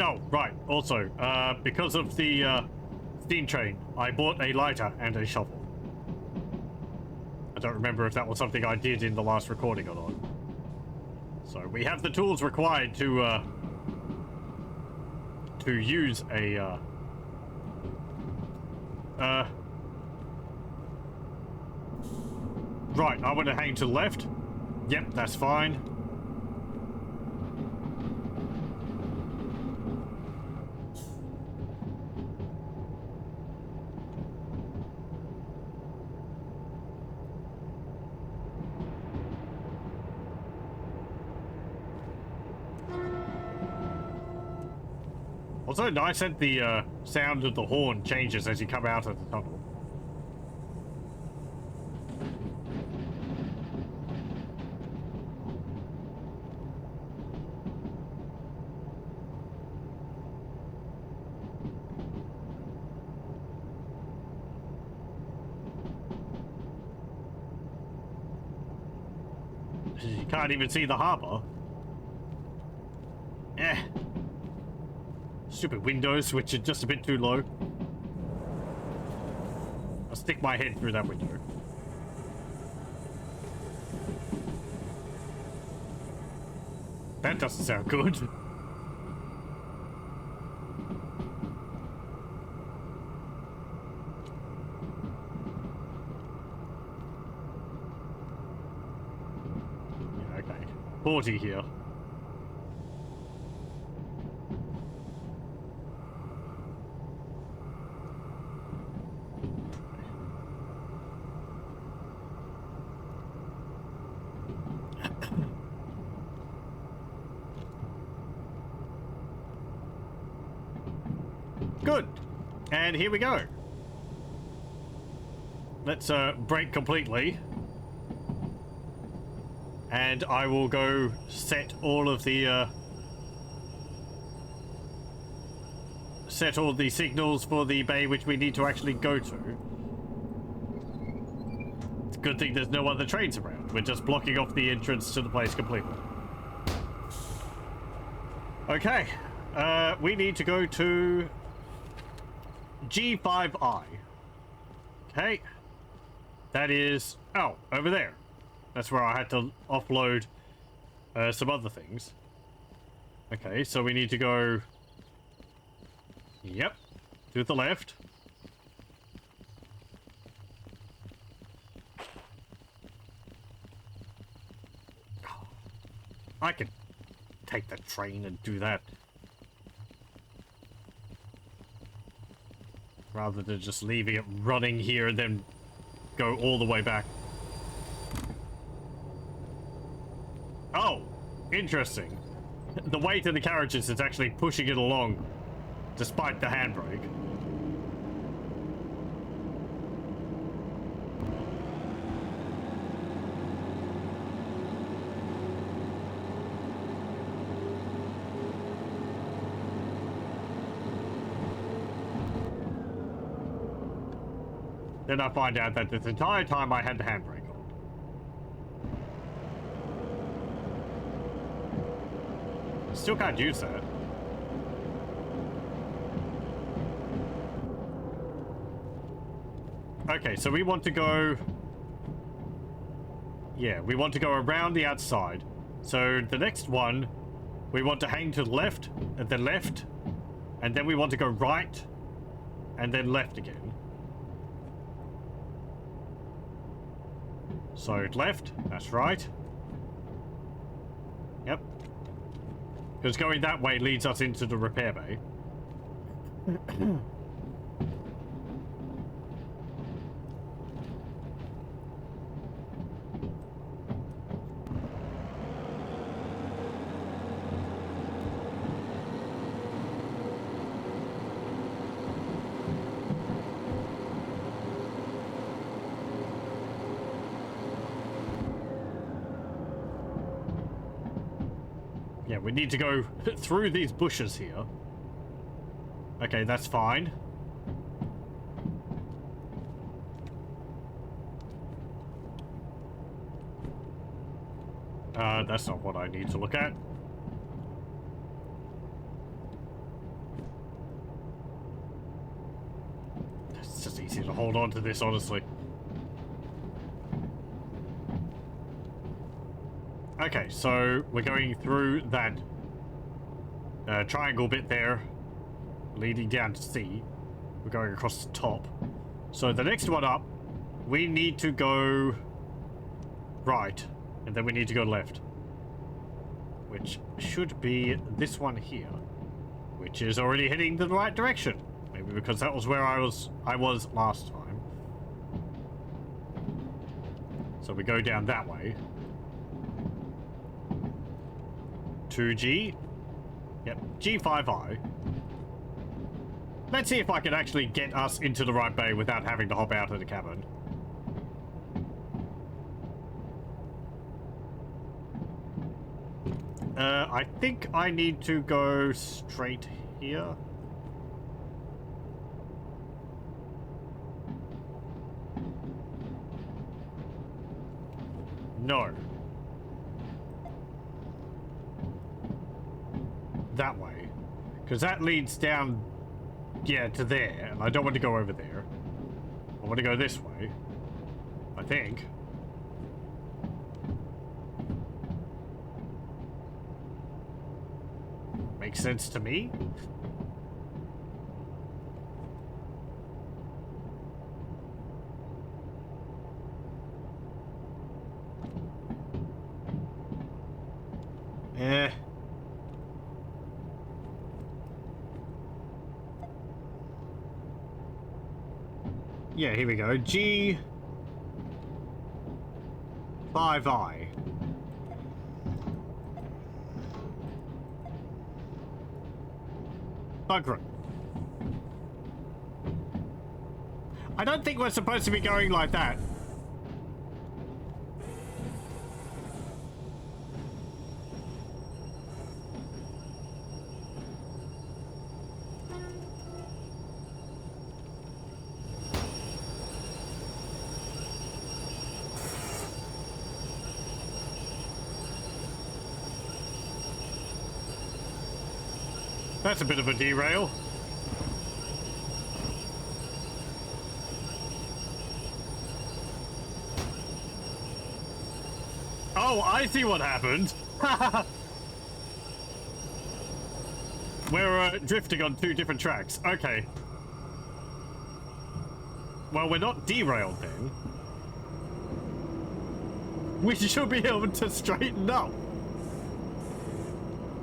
Oh, right. Also, because of the steam train, I bought a lighter and a shovel. I don't remember if that was something I did in the last recording or not. So we have the tools required to use a right, I want to hang to the left. Yep, that's fine. Also nice that the sound of the horn changes as you come out of the tunnel. You can't even see the harbor. Eh. Stupid windows, which are just a bit too low. I'll stick my head through that window. That doesn't sound good. Yeah, okay. 40 here. Good. And here we go. Let's brake completely. And I will go set all of the set all the signals for the bay which we need to actually go to. It's a good thing there's no other trains around. We're just blocking off the entrance to the place completely. Okay. We need to go to G5I. Okay. That is... oh, over there. That's where I had to offload some other things. Okay, so we need to go... yep. To the left. I could take the train and do that. Rather than just leaving it running here and then go all the way back. Oh, interesting. The weight of the carriages is actually pushing it along, despite the handbrake. Then I find out that this entire time I had the handbrake on. Still can't use that. Okay, so we want to go... Yeah, we want to go around the outside. So the next one, we want to hang to the left, and then we want to go right, and then left again. So left, that's right. Yep. Because going that way leads us into the repair bay. Yeah, we need to go through these bushes here. Okay, that's fine. That's not what I need to look at. It's just easier to hold on to this, honestly. Okay, so we're going through that triangle bit there, leading down to C. We're going across the top. So the next one up, we need to go right, and then we need to go left. Which should be this one here, which is already heading the right direction. Maybe because that was where I was last time. So we go down that way. 2G. Yep, G5I. Let's see if I can actually get us into the right bay without having to hop out of the cabin. I think I need to go straight here. No. That way. Because that leads down, yeah, to there. And I don't want to go over there. I want to go this way. I think. Makes sense to me. Eh. Yeah, here we go. G5I. Bugger. I don't think we're supposed to be going like that. That's a bit of a derail. Oh, I see what happened. We're drifting on two different tracks. Okay. Well, we're not derailed then. We should be able to straighten up.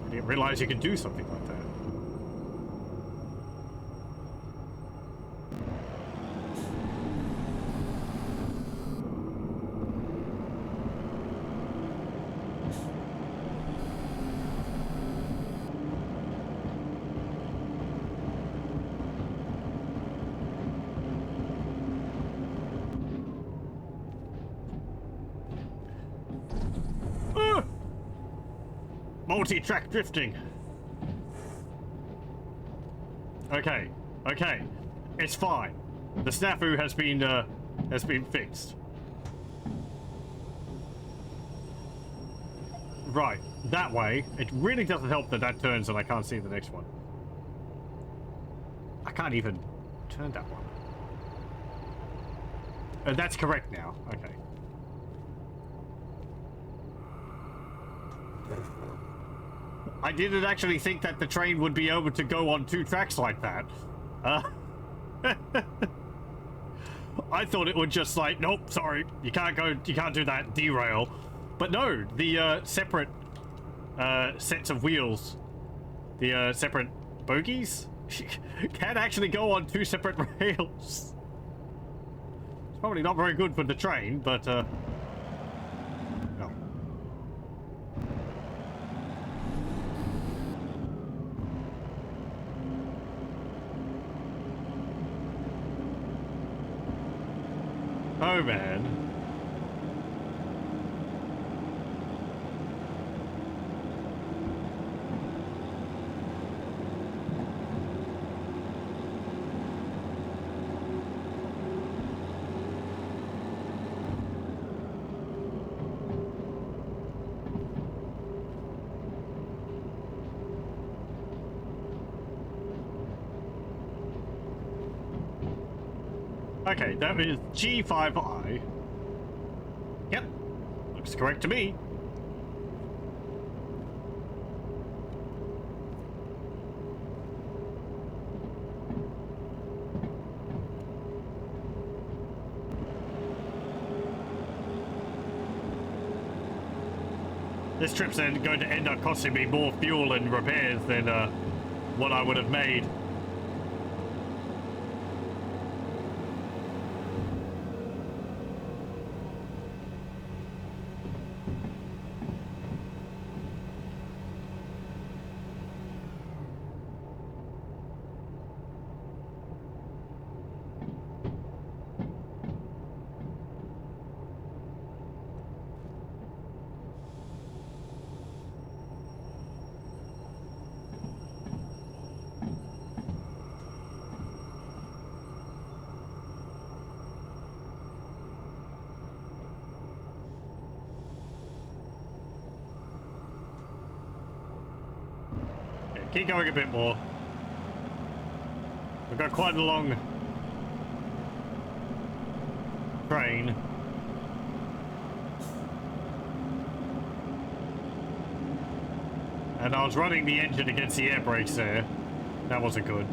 I didn't realize you could do something like that. Multi-track drifting. Okay, okay. It's fine. The snafu has been has been fixed. Right, that way. It really doesn't help that that turns and I can't see the next one. I can't even turn that one. That's correct now. Okay. I didn't actually think that the train would be able to go on 2 tracks like that. I thought it would just like, nope, sorry, you can't do that, derail. But no, the separate sets of wheels, the separate bogies, can actually go on 2 separate rails. It's probably not very good for the train, but no. Oh man. Okay, that is G5I. Yep, looks correct to me. This trip's then going to end up costing me more fuel and repairs than what I would have made. Keep going a bit more. We've got quite a long train. And I was running the engine against the air brakes there. That wasn't good.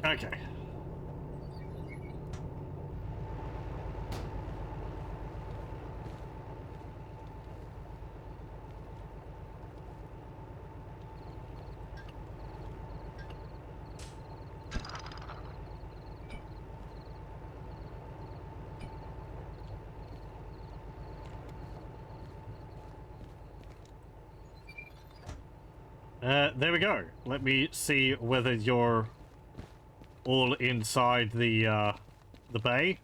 Okay. There we go. Let me see whether you're all inside the bay.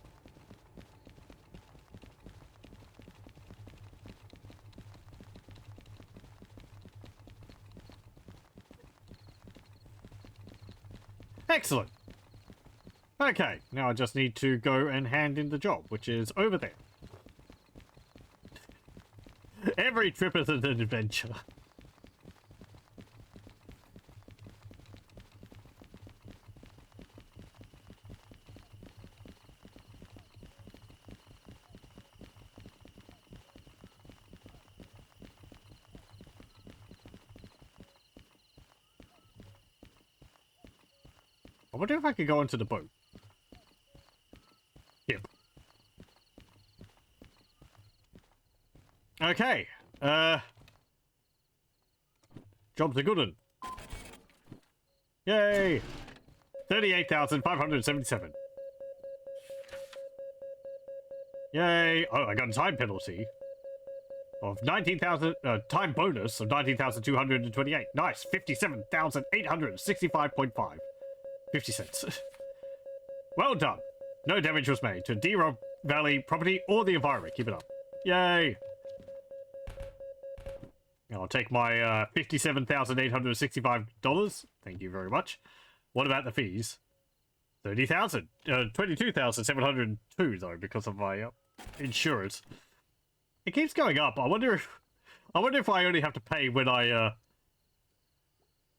Excellent. Okay, now I just need to go and hand in the job, which is over there. Every trip is an adventure. I wonder if I could go into the boat. Yep. Okay. Job's a good one. Yay! 38,577. Yay! Oh, I got a time penalty of 19,000. Time bonus of 19,228. Nice. 57,865.5. 50 cents. Well done. No damage was made to Derail Valley property or the environment. Keep it up. Yay. I'll take my $57,865. Thank you very much. What about the fees? 30,000. 22,702 though, because of my insurance. It keeps going up. I wonder if I only have to pay when I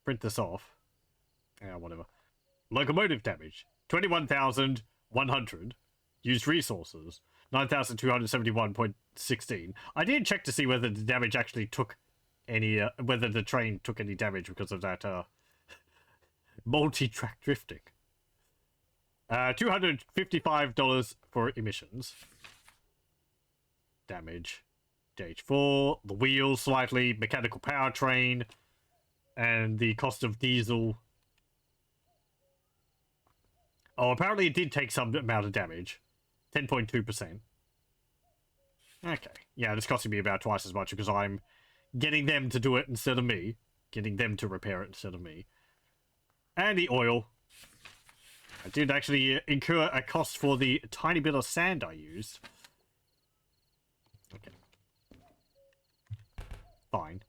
print this off. Yeah, whatever. Locomotive damage 21,100. Used resources 9,271.16. I did check to see whether the damage actually took any whether the train took any damage because of that multi-track drifting. $255 for emissions. Damage. Stage 4. The wheels slightly. Mechanical powertrain. And the cost of diesel. Oh, apparently it did take some amount of damage. 10.2%. Okay. Yeah, it's costing me about twice as much because I'm getting them to do it instead of me. Getting them to repair it instead of me. And the oil. I did actually incur a cost for the tiny bit of sand I used. Okay. Fine.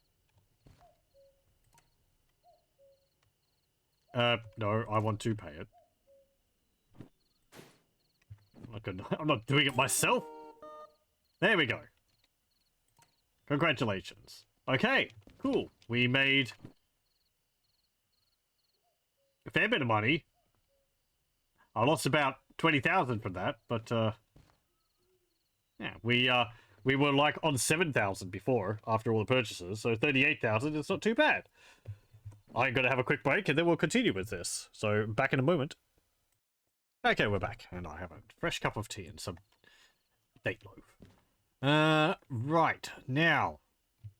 No, I want to pay it. I'm not doing it myself. There we go. Congratulations. Okay, cool. We made a fair bit of money. I lost about 20,000 from that, but yeah, we were like on 7,000 before after all the purchases, so 38,000 is not too bad. I'm gonna have a quick break and then we'll continue with this. So back in a moment. Okay, we're back, and I have a fresh cup of tea and some date loaf. Right now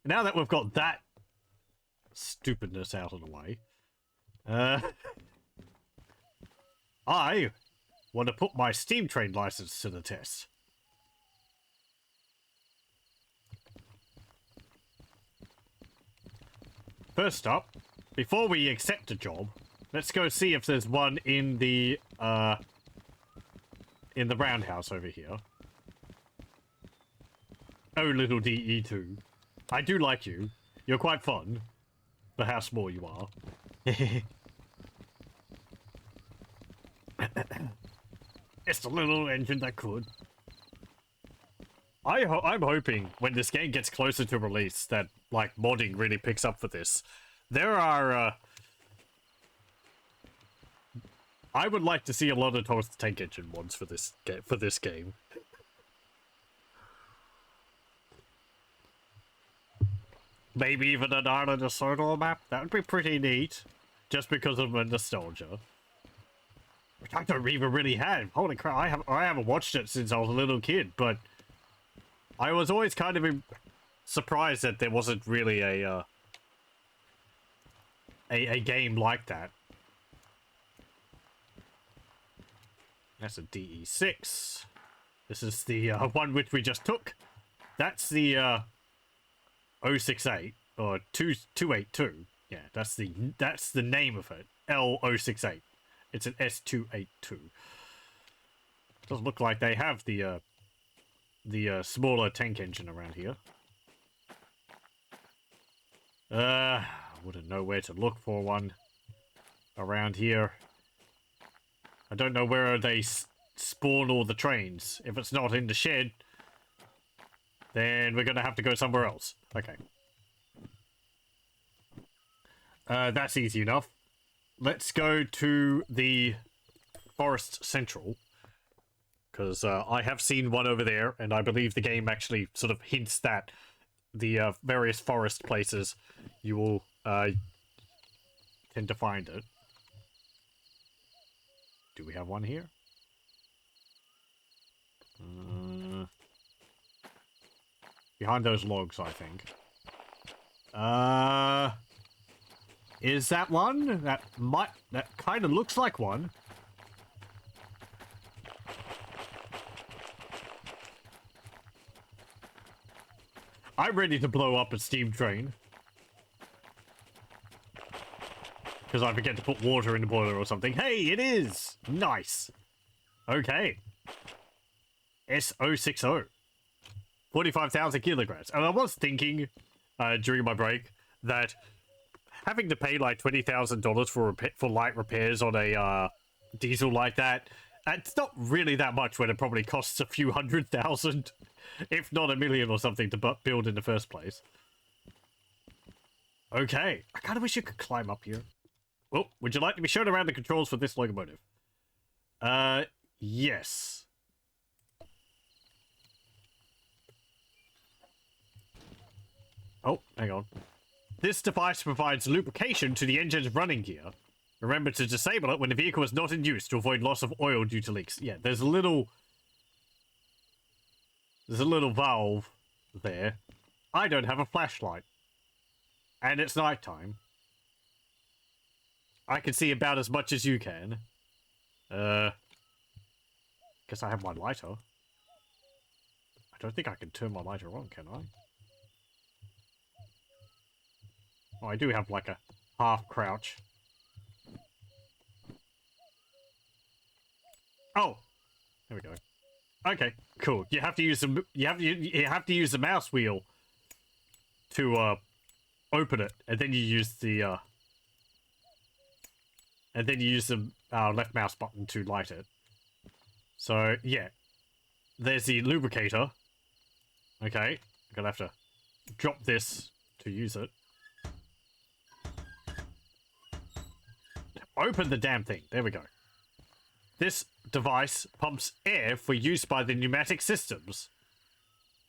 that we've got that stupidness out of the way, I want to put my steam train license to the test. First up, before we accept a job, let's go see if there's one in the roundhouse over here. Oh, little DE2. I do like you. You're quite fun, for how small you are. It's the little engine that could. I'm hoping when this game gets closer to release that, like, modding really picks up for this. There are, I would like to see a lot of Thomas the Tank Engine mods for this game. Maybe even an Island of Sodor map. That would be pretty neat, just because of the nostalgia. Which I don't even really have. Holy crap! I haven't watched it since I was a little kid, but I was always kind of surprised that there wasn't really a game like that. That's a DE6. This is the one which we just took. That's the 068 or 282. Yeah, that's the name of it. L068. It's an S282. Doesn't look like they have the smaller tank engine around here. Wouldn't know where to look for one around here. I don't know where they spawn all the trains. If it's not in the shed, then we're gonna have to go somewhere else. Okay. That's easy enough. Let's go to the Forest Central, because I have seen one over there, and I believe the game actually sort of hints that the various forest places you will tend to find it. Do we have one here? Behind those logs, I think. Is that one? That kind of looks like one. I'm ready to blow up a steam train. Because I forget to put water in the boiler or something. Hey, it is! Nice. Okay. S060. 45,000 kilograms. And I was thinking during my break that having to pay like $20,000 for light repairs on a diesel like that, it's not really that much when it probably costs a few $100,000, if not $1 million or something to build in the first place. Okay, I kind of wish you could climb up here. Oh, would you like to be shown around the controls for this locomotive? Yes. Oh, hang on. This device provides lubrication to the engine's running gear. Remember to disable it when the vehicle is not in use to avoid loss of oil due to leaks. Yeah, there's a little valve there. I don't have a flashlight. And it's nighttime. I can see about as much as you can. Guess I have my lighter. I don't think I can turn my lighter on, can I? Oh, I do have like a half crouch. Oh, there we go. Okay, cool. You have to use the mouse wheel to open it, and then you use the left mouse button to light it. So yeah, there's the lubricator. Okay, I'm gonna have to drop this to use it. Open the damn thing. There we go. This device pumps air for use by the pneumatic systems,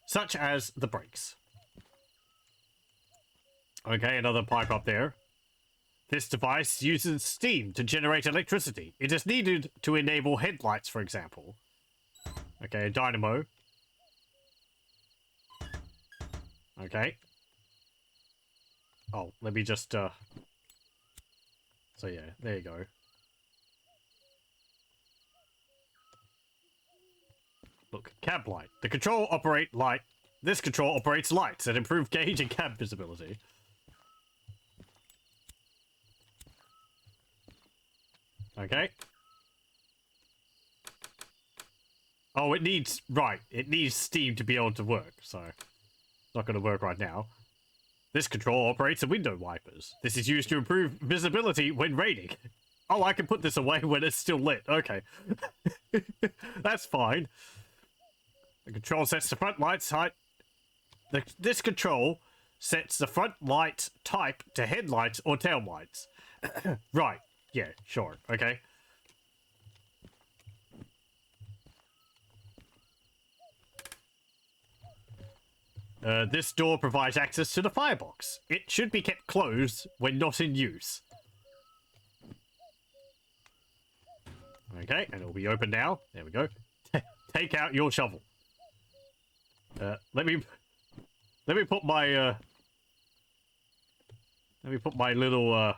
such as the brakes. Okay, another pipe up there. This device uses steam to generate electricity. It is needed to enable headlights, for example. Okay, a dynamo. Okay. Oh, let me just, So yeah, there you go. Look, cab light. This control operates lights that improve gauge and cab visibility. Okay. Oh, it needs steam to be able to work, so it's not going to work right now. This control operates the window wipers. This is used to improve visibility when raining. Oh, I can put this away when it's still lit. Okay. That's fine. The control sets the front lights height. This control sets the front light type to headlights or tail lights. Right. Yeah, sure. Okay. This door provides access to the firebox. It should be kept closed when not in use. Okay, and it'll be open now. There we go. Take out your shovel. Let me put my little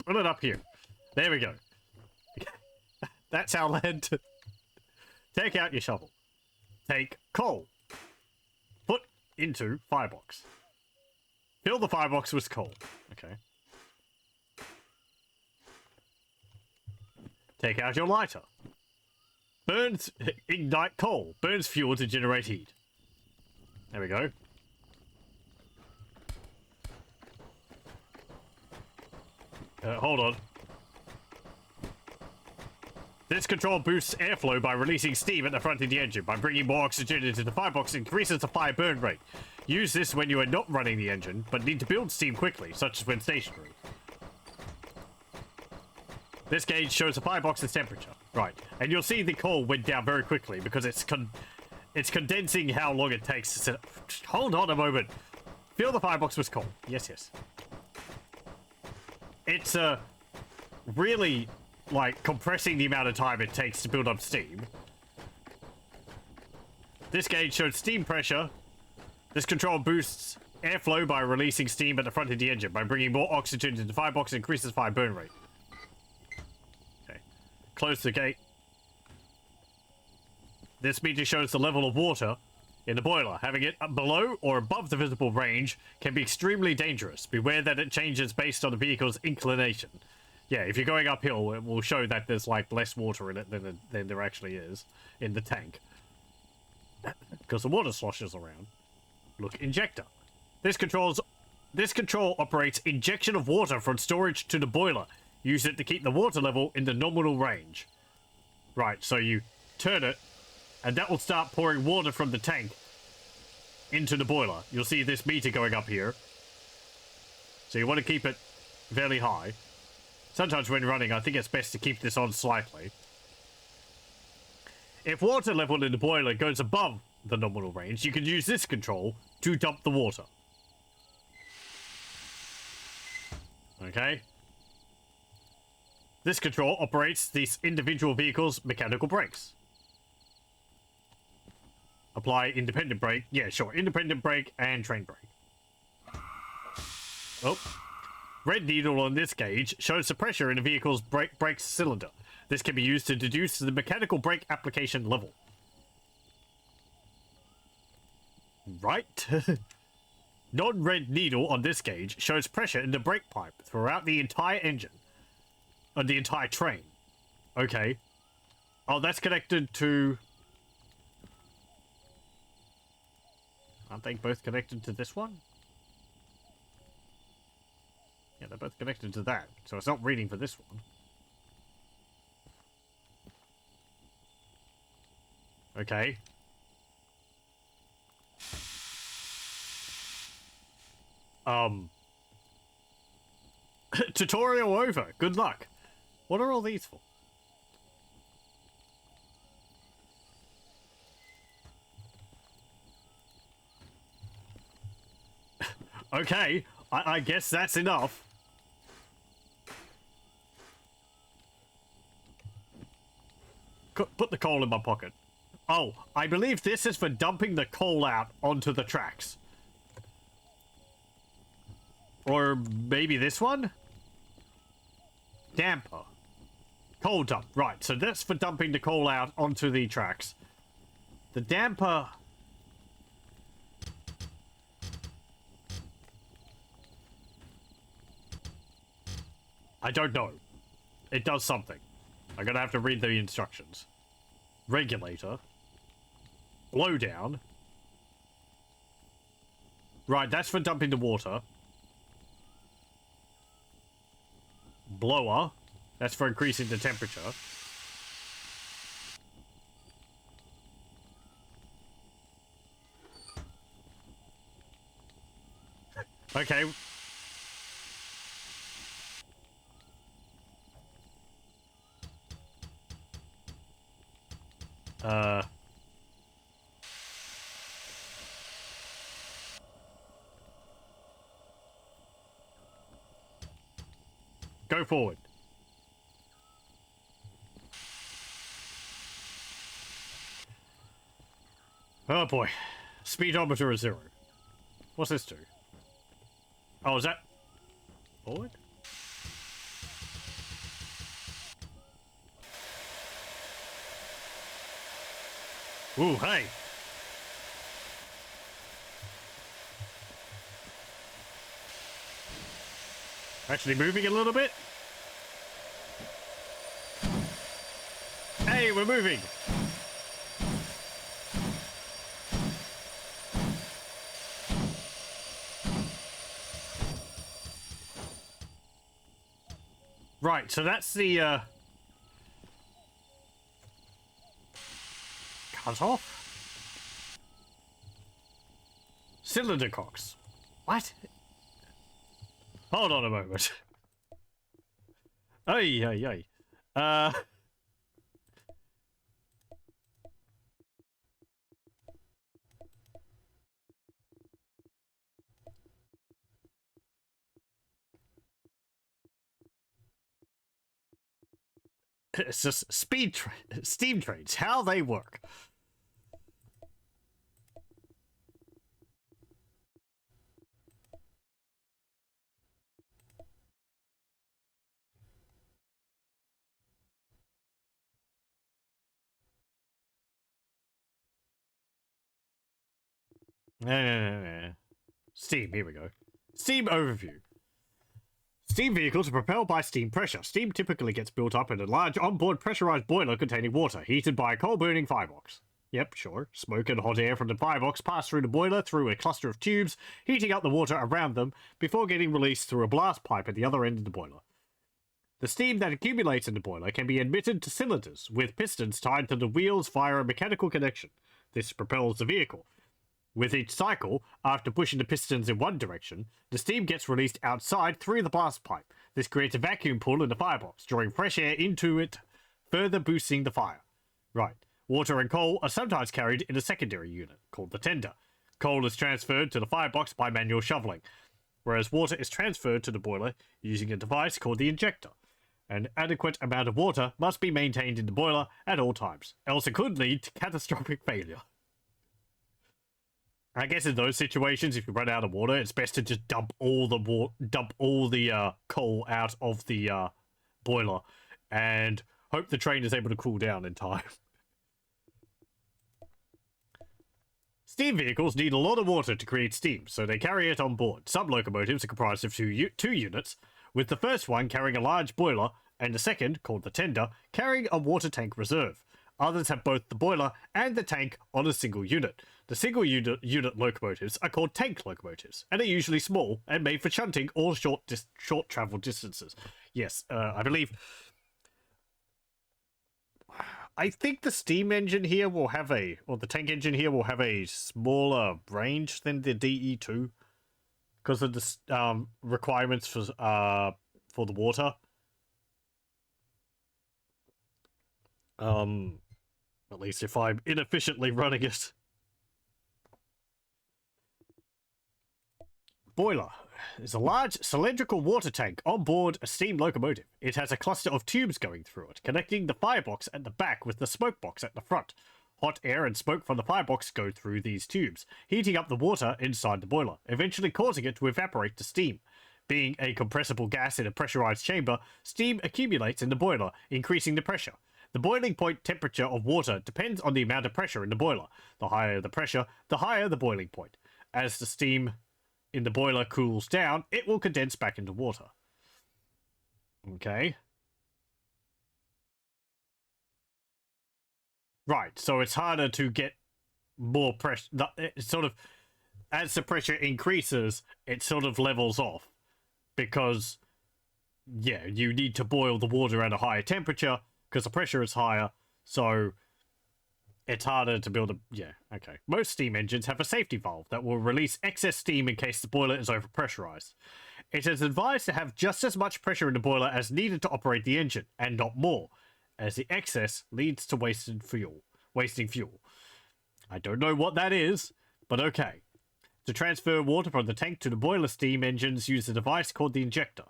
put it up here. There we go. That's our land. Take out your shovel. Take coal. Put into firebox. Fill the firebox with coal. Okay. Take out your lighter. Ignite coal. Burns fuel to generate heat. There we go. Hold on. This control boosts airflow by releasing steam at the front of the engine. By bringing more oxygen into the firebox, increases the fire burn rate. Use this when you are not running the engine, but need to build steam quickly, such as when stationary. This gauge shows the firebox's temperature. Right, and you'll see the coal went down very quickly because it's condensing how long it takes to set. Hold on a moment. Fill the firebox with coal. Yes, yes. It's really like compressing the amount of time it takes to build up steam. This gauge shows steam pressure. This control boosts airflow by releasing steam at the front of the engine. By bringing more oxygen into the firebox, increases fire burn rate. Okay. Close the gate. This meter shows the level of water in the boiler. Having it below or above the visible range can be extremely dangerous. Beware that it changes based on the vehicle's inclination. Yeah, if you're going uphill, it will show that there's like less water in it than there actually is in the tank. Because the water sloshes around. Look, injector. This control operates injection of water from storage to the boiler. Use it to keep the water level in the nominal range. Right, so you turn it, and that will start pouring water from the tank into the boiler. You'll see this meter going up here. So you want to keep it fairly high. Sometimes when running, I think it's best to keep this on slightly. If water level in the boiler goes above the nominal range, you can use this control to dump the water. Okay. This control operates these individual vehicles' mechanical brakes. Apply independent brake. Yeah, sure. Independent brake and train brake. Oh. Red needle on this gauge shows the pressure in the vehicle's brake cylinder. This can be used to deduce the mechanical brake application level. Right? Non-red needle on this gauge shows pressure in the brake pipe throughout the entire engine. On the entire train. Okay. Oh, that's connected to... Aren't they both connected to this one? Yeah, they're both connected to that. So it's not reading for this one. Okay. Tutorial over. Good luck. What are all these for? Okay, I guess that's enough. Put the coal in my pocket. Oh, I believe this is for dumping the coal out onto the tracks. Or maybe this one? Damper. Coal dump. Right, so that's for dumping the coal out onto the tracks. The damper... I don't know. It does something. I'm gonna have to read the instructions. Regulator. Blow down. Right, that's for dumping the water. Blower. That's for increasing the temperature. Okay. Go forward. Oh boy. Speedometer is 0. What's this do? Oh, is that... forward? Ooh, hey! Actually moving a little bit? Hey, we're moving! Right, so that's the, cut off? Cylinder cocks. What? Hold on a moment. Ay, ay, ay. It's just steam trains, how they work. Steam, here we go. Steam overview. Steam vehicles are propelled by steam pressure. Steam typically gets built up in a large onboard pressurized boiler containing water, heated by a coal-burning firebox. Yep, sure. Smoke and hot air from the firebox pass through the boiler through a cluster of tubes, heating up the water around them before getting released through a blast pipe at the other end of the boiler. The steam that accumulates in the boiler can be admitted to cylinders, with pistons tied to the wheels via a mechanical connection. This propels the vehicle. With each cycle, after pushing the pistons in one direction, the steam gets released outside through the blast pipe. This creates a vacuum pool in the firebox, drawing fresh air into it, further boosting the fire. Right. Water and coal are sometimes carried in a secondary unit, called the tender. Coal is transferred to the firebox by manual shoveling, whereas water is transferred to the boiler using a device called the injector. An adequate amount of water must be maintained in the boiler at all times, else it could lead to catastrophic failure. I guess in those situations, if you run out of water, it's best to just dump all the coal out of the boiler and hope the train is able to cool down in time. Steam vehicles need a lot of water to create steam, so they carry it on board. Some locomotives are comprised of two units, with the first one carrying a large boiler and the second, called the tender, carrying a water tank reserve. Others have both the boiler and the tank on a single unit. The single unit locomotives are called tank locomotives, and are usually small and made for shunting or short travel distances. Yes, I think the steam engine here will have the tank engine here will have a smaller range than the DE2 because of the requirements for the water. At least if I'm inefficiently running it. Boiler is a large cylindrical water tank on board a steam locomotive. It has a cluster of tubes going through it, connecting the firebox at the back with the smoke box at the front. Hot air and smoke from the firebox go through these tubes, heating up the water inside the boiler, eventually causing it to evaporate to steam. Being a compressible gas in a pressurized chamber, steam accumulates in the boiler, increasing the pressure. The boiling point temperature of water depends on the amount of pressure in the boiler. The higher the pressure, the higher the boiling point. As the steam in the boiler cools down, it will condense back into water. Okay. Right, so it's harder to get more pressure. As the pressure increases, it sort of levels off. Because, yeah, you need to boil the water at a higher temperature, because the pressure is higher, so it's harder to build a... Yeah, okay. Most steam engines have a safety valve that will release excess steam in case the boiler is overpressurized. It is advised to have just as much pressure in the boiler as needed to operate the engine, and not more, as the excess leads to wasting fuel. I don't know what that is, but okay. To transfer water from the tank to the boiler, steam engines use a device called the injector.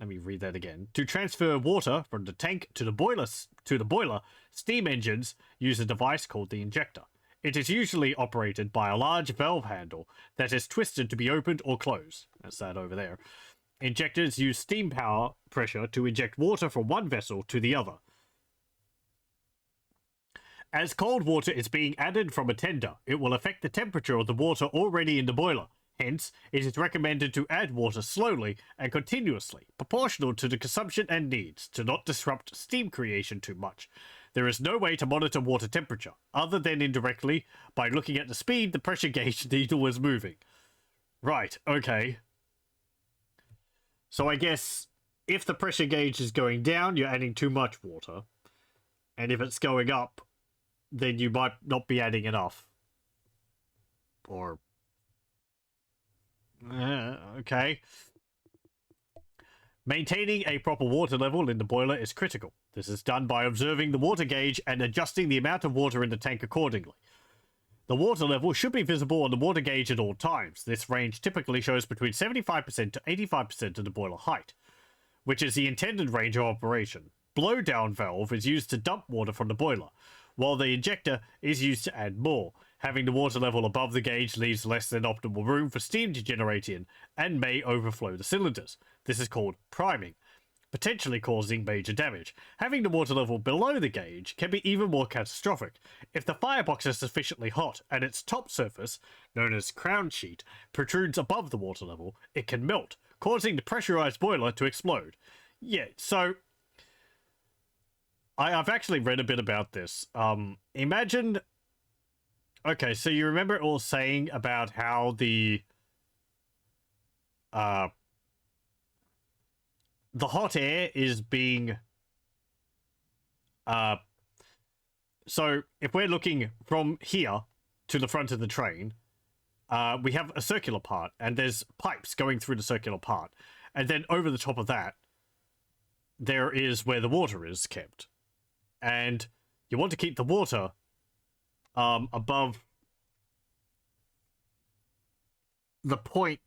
Let me read that again. To transfer water from the tank to the boiler, steam engines use a device called the injector. It is usually operated by a large valve handle that is twisted to be opened or closed. That's that over there. Injectors use steam power pressure to inject water from one vessel to the other. As cold water is being added from a tender, it will affect the temperature of the water already in the boiler. Hence, it is recommended to add water slowly and continuously, proportional to the consumption and needs, to not disrupt steam creation too much. There is no way to monitor water temperature, other than indirectly by looking at the speed the pressure gauge needle is moving. Right, okay. So I guess if the pressure gauge is going down, you're adding too much water. And if it's going up, then you might not be adding enough. Or... okay. Maintaining a proper water level in the boiler is critical. This is done by observing the water gauge and adjusting the amount of water in the tank accordingly. The water level should be visible on the water gauge at all times. This range typically shows between 75% to 85% of the boiler height, which is the intended range of operation. Blowdown valve is used to dump water from the boiler, while the injector is used to add more. Having the water level above the gauge leaves less than optimal room for steam to generate in, and may overflow the cylinders. This is called priming, potentially causing major damage. Having the water level below the gauge can be even more catastrophic. If the firebox is sufficiently hot and its top surface, known as crown sheet, protrudes above the water level, it can melt, causing the pressurized boiler to explode. Yeah, so I've actually read a bit about this. Imagine... Okay, so you remember it all saying about how the hot air is being... So if we're looking from here to the front of the train, we have a circular part, and there's pipes going through the circular part. And then over the top of that, there is where the water is kept. And you want to keep the water above the point.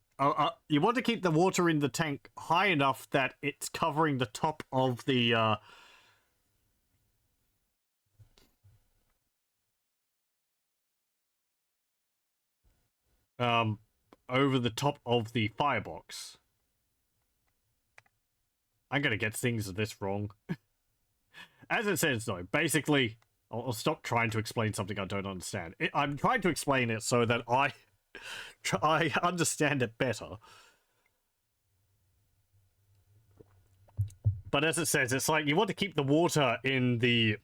You want to keep the water in the tank high enough that it's covering the top of the... over the top of the firebox. I'm gonna get things of this wrong. As it says, though, basically, I'll stop trying to explain something I don't understand. I'm trying to explain it so that I understand it better. But as it says, it's like you want to keep the water in the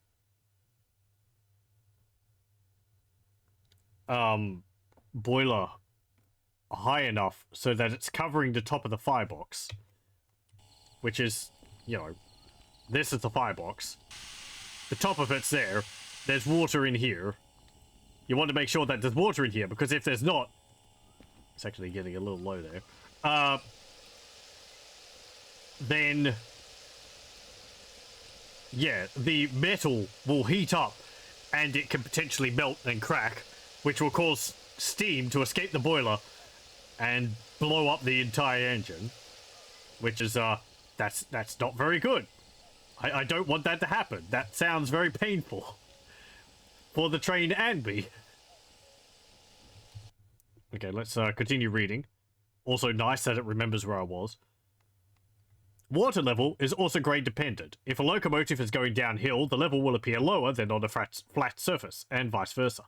boiler high enough so that it's covering the top of the firebox, which is, you know, this is the firebox. The top of it's there. There's water in here. You want to make sure that there's water in here, because if there's not, it's actually getting a little low there. Then, yeah, the metal will heat up, and it can potentially melt and crack, which will cause steam to escape the boiler and blow up the entire engine, which is that's not very good. I don't want that to happen. That sounds very painful for the train and me. Okay, let's continue reading. Also nice that it remembers where I was. Water level is also grade dependent. If a locomotive is going downhill, the level will appear lower than on a flat surface, and vice versa.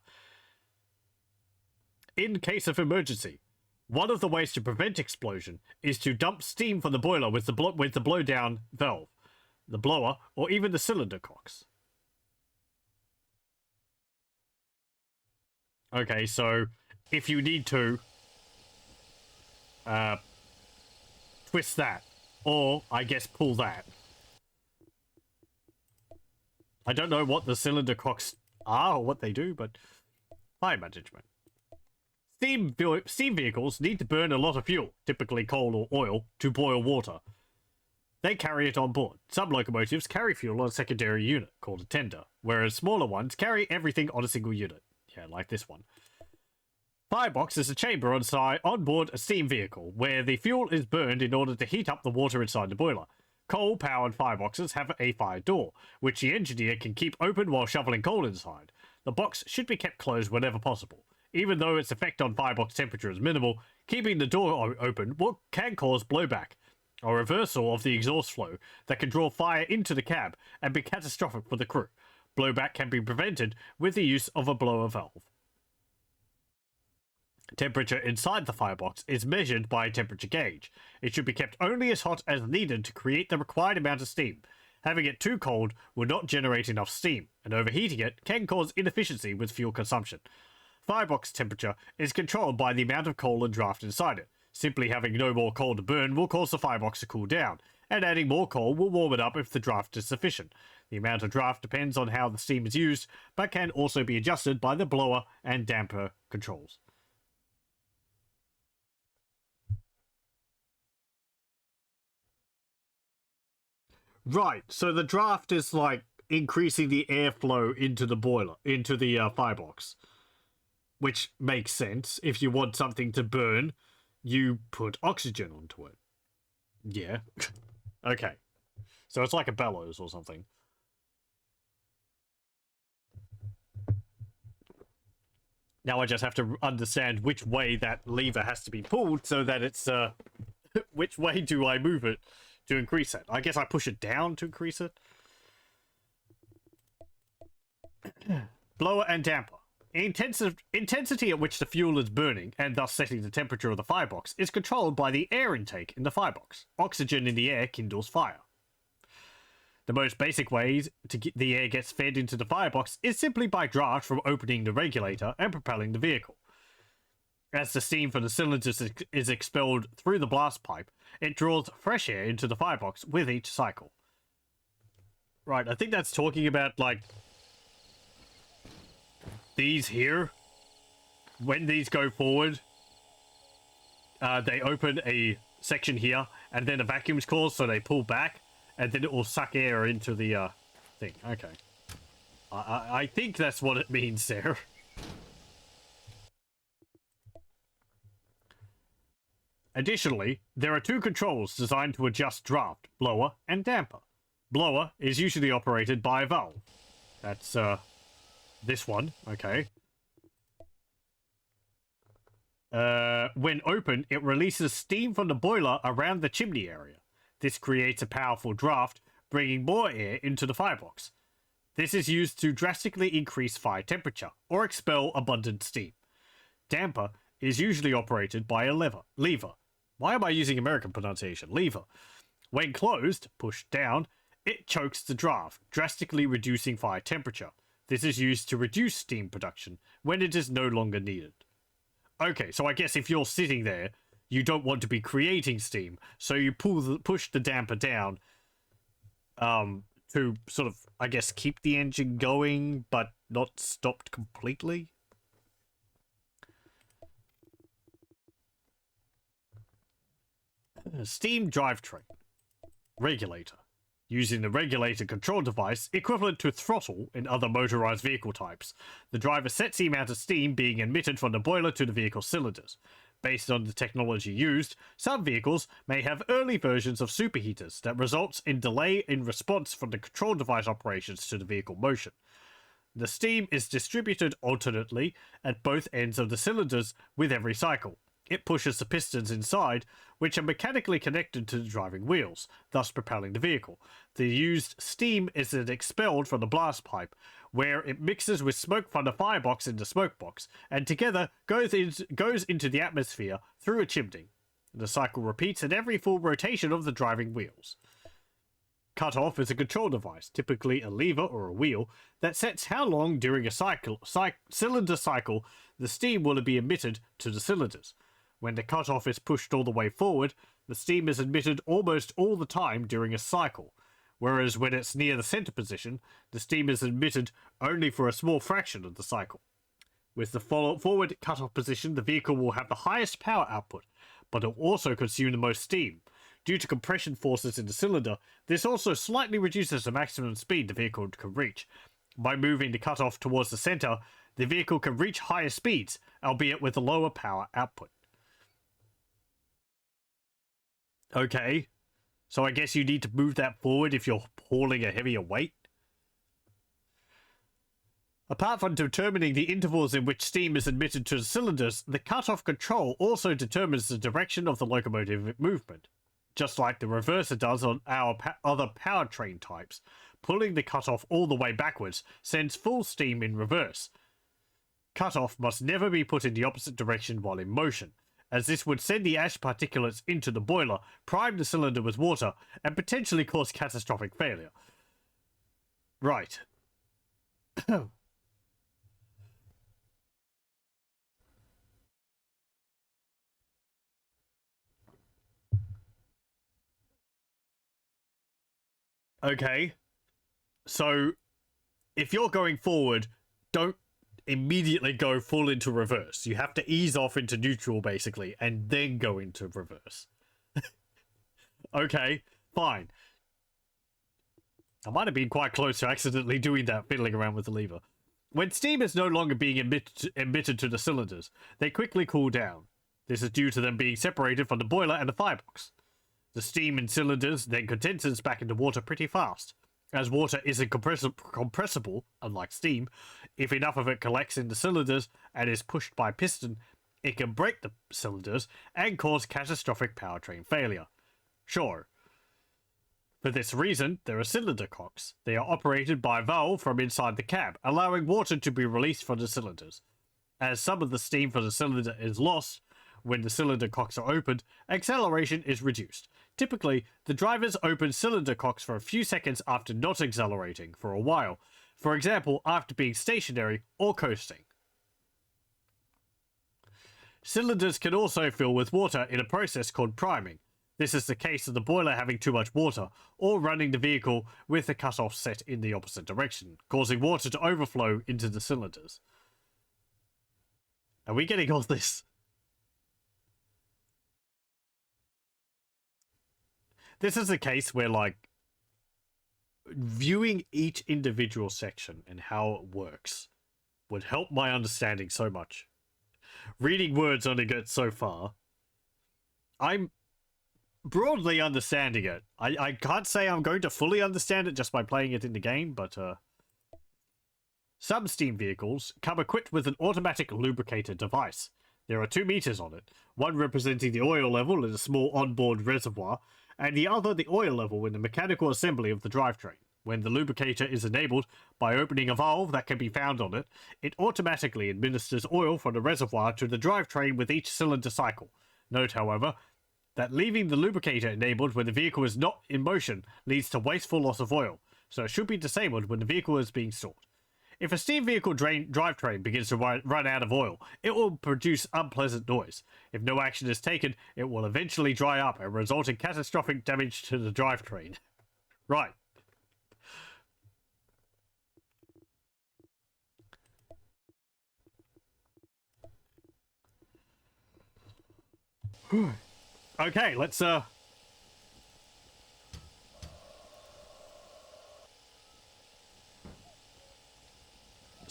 In case of emergency, one of the ways to prevent explosion is to dump steam from the boiler with the blowdown valve, the blower, or even the cylinder cocks. Okay, so if you need to, twist that, or I guess pull that. I don't know what the cylinder cocks are or what they do, but fire management. Steam vehicles need to burn a lot of fuel, typically coal or oil, to boil water. They carry it on board. Some locomotives carry fuel on a secondary unit, called a tender, whereas smaller ones carry everything on a single unit. Yeah, like this one. Firebox is a chamber on board a steam vehicle, where the fuel is burned in order to heat up the water inside the boiler. Coal-powered fireboxes have a fire door, which the engineer can keep open while shoveling coal inside. The box should be kept closed whenever possible. Even though its effect on firebox temperature is minimal, keeping the door open can cause blowback, a reversal of the exhaust flow that can draw fire into the cab and be catastrophic for the crew. Blowback can be prevented with the use of a blower valve. Temperature inside the firebox is measured by a temperature gauge. It should be kept only as hot as needed to create the required amount of steam. Having it too cold will not generate enough steam, and overheating it can cause inefficiency with fuel consumption. Firebox temperature is controlled by the amount of coal and draft inside it. Simply having no more coal to burn will cause the firebox to cool down, and adding more coal will warm it up if the draft is sufficient. The amount of draft depends on how the steam is used, but can also be adjusted by the blower and damper controls. Right, so the draft is like increasing the airflow into the boiler, into the firebox. Which makes sense. If you want something to burn, you put oxygen onto it. Yeah. Okay. So it's like a bellows or something. Now I just have to understand which way that lever has to be pulled so that it's, which way do I move it to increase it? I guess I push it down to increase it. Blower and damper. Intensity at which the fuel is burning, and thus setting the temperature of the firebox, is controlled by the air intake in the firebox. Oxygen in the air kindles fire. The most basic way to get the air gets fed into the firebox is simply by draft from opening the regulator and propelling the vehicle. As the steam from the cylinders is expelled through the blast pipe, it draws fresh air into the firebox with each cycle. Right, I think that's talking about, like, these here. When these go forward, they open a section here, and then a vacuum's caused, so they pull back, and then it will suck air into the thing. Okay. I think that's what it means there. Additionally, there are two controls designed to adjust draft, blower and damper. Blower is usually operated by a valve. That's this one, okay. When open, it releases steam from the boiler around the chimney area. This creates a powerful draft, bringing more air into the firebox. This is used to drastically increase fire temperature, or expel abundant steam. Damper is usually operated by a lever. Why am I using American pronunciation? Lever. When closed, pushed down, it chokes the draft, drastically reducing fire temperature. This is used to reduce steam production when it is no longer needed. Okay, so I guess if you're sitting there, you don't want to be creating steam, so you push the damper down to sort of, I guess, keep the engine going, but not stopped completely. Steam drivetrain. Regulator. Using the regulator control device equivalent to throttle in other motorized vehicle types, the driver sets the amount of steam being emitted from the boiler to the vehicle cylinders. Based on the technology used, some vehicles may have early versions of superheaters that results in delay in response from the control device operations to the vehicle motion. The steam is distributed alternately at both ends of the cylinders with every cycle. It pushes the pistons inside, which are mechanically connected to the driving wheels, thus propelling the vehicle. The used steam is then expelled from the blast pipe, where it mixes with smoke from the firebox in the smoke box, and together goes into the atmosphere through a chimney. The cycle repeats at every full rotation of the driving wheels. Cutoff is a control device, typically a lever or a wheel, that sets how long during a cylinder cycle the steam will be emitted to the cylinders. When the cutoff is pushed all the way forward, the steam is emitted almost all the time during a cycle, whereas when it's near the center position, the steam is emitted only for a small fraction of the cycle. With the forward cutoff position, the vehicle will have the highest power output, but it will also consume the most steam. Due to compression forces in the cylinder, this also slightly reduces the maximum speed the vehicle can reach. By moving the cutoff towards the center, the vehicle can reach higher speeds, albeit with a lower power output. Okay, so I guess you need to move that forward if you're hauling a heavier weight. Apart from determining the intervals in which steam is admitted to the cylinders, the cutoff control also determines the direction of the locomotive movement. Just like the reverser does on our other powertrain types, pulling the cutoff all the way backwards sends full steam in reverse. Cutoff must never be put in the opposite direction while in motion, as this would send the ash particulates into the boiler, prime the cylinder with water, and potentially cause catastrophic failure. Right. Okay. So, if you're going forward, don't immediately go full into reverse. You have to ease off into neutral, basically, and then go into reverse. Okay, fine. I might have been quite close to accidentally doing that, fiddling around with the lever. When steam is no longer being emitted to the cylinders, they quickly cool down. This is due to them being separated from the boiler and the firebox. The steam in cylinders then condenses back into water pretty fast. As water isn't compressible, unlike steam, if enough of it collects in the cylinders and is pushed by a piston, it can break the cylinders and cause catastrophic powertrain failure. Sure. For this reason, there are cylinder cocks. They are operated by a valve from inside the cab, allowing water to be released from the cylinders. As some of the steam from the cylinder is lost when the cylinder cocks are opened, acceleration is reduced. Typically, the drivers open cylinder cocks for a few seconds after not accelerating for a while, for example, after being stationary or coasting. Cylinders can also fill with water in a process called priming. This is the case of the boiler having too much water, or running the vehicle with the cutoff set in the opposite direction, causing water to overflow into the cylinders. Are we getting all this? This is a case where, like, viewing each individual section and how it works would help my understanding so much. Reading words only gets so far. I'm broadly understanding it. I can't say I'm going to fully understand it just by playing it in the game, but some steam vehicles come equipped with an automatic lubricator device. There are 2 meters on it, one representing the oil level in a small onboard reservoir, and the other the oil level in the mechanical assembly of the drivetrain. When the lubricator is enabled by opening a valve that can be found on it, it automatically administers oil from the reservoir to the drivetrain with each cylinder cycle. Note, however, that leaving the lubricator enabled when the vehicle is not in motion leads to wasteful loss of oil, so it should be disabled when the vehicle is being stored. If a steam vehicle drivetrain begins to run out of oil, it will produce unpleasant noise. If no action is taken, it will eventually dry up and result in catastrophic damage to the drivetrain. Right. Okay, let's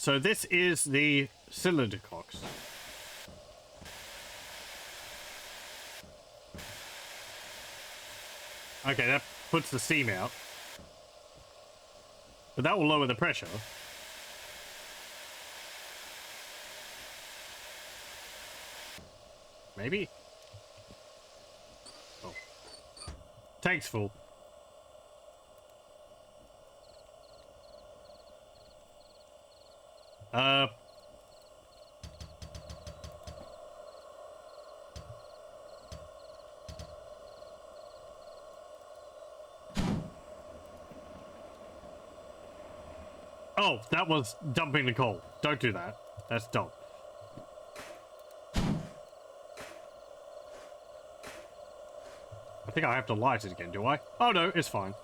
so this is the cylinder cocks. Okay, that puts the steam out. But that will lower the pressure. Maybe? Oh. Tank's full. Oh, that was dumping the coal. Don't do that. That's dumb. I think I have to light it again, do I? Oh no, it's fine.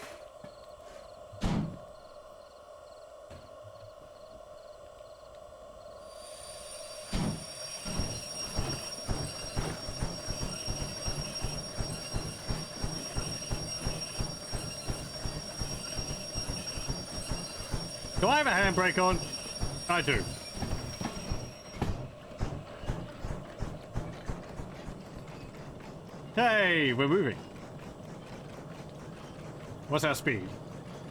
Do I have a handbrake on? I do. Hey, we're moving. What's our speed?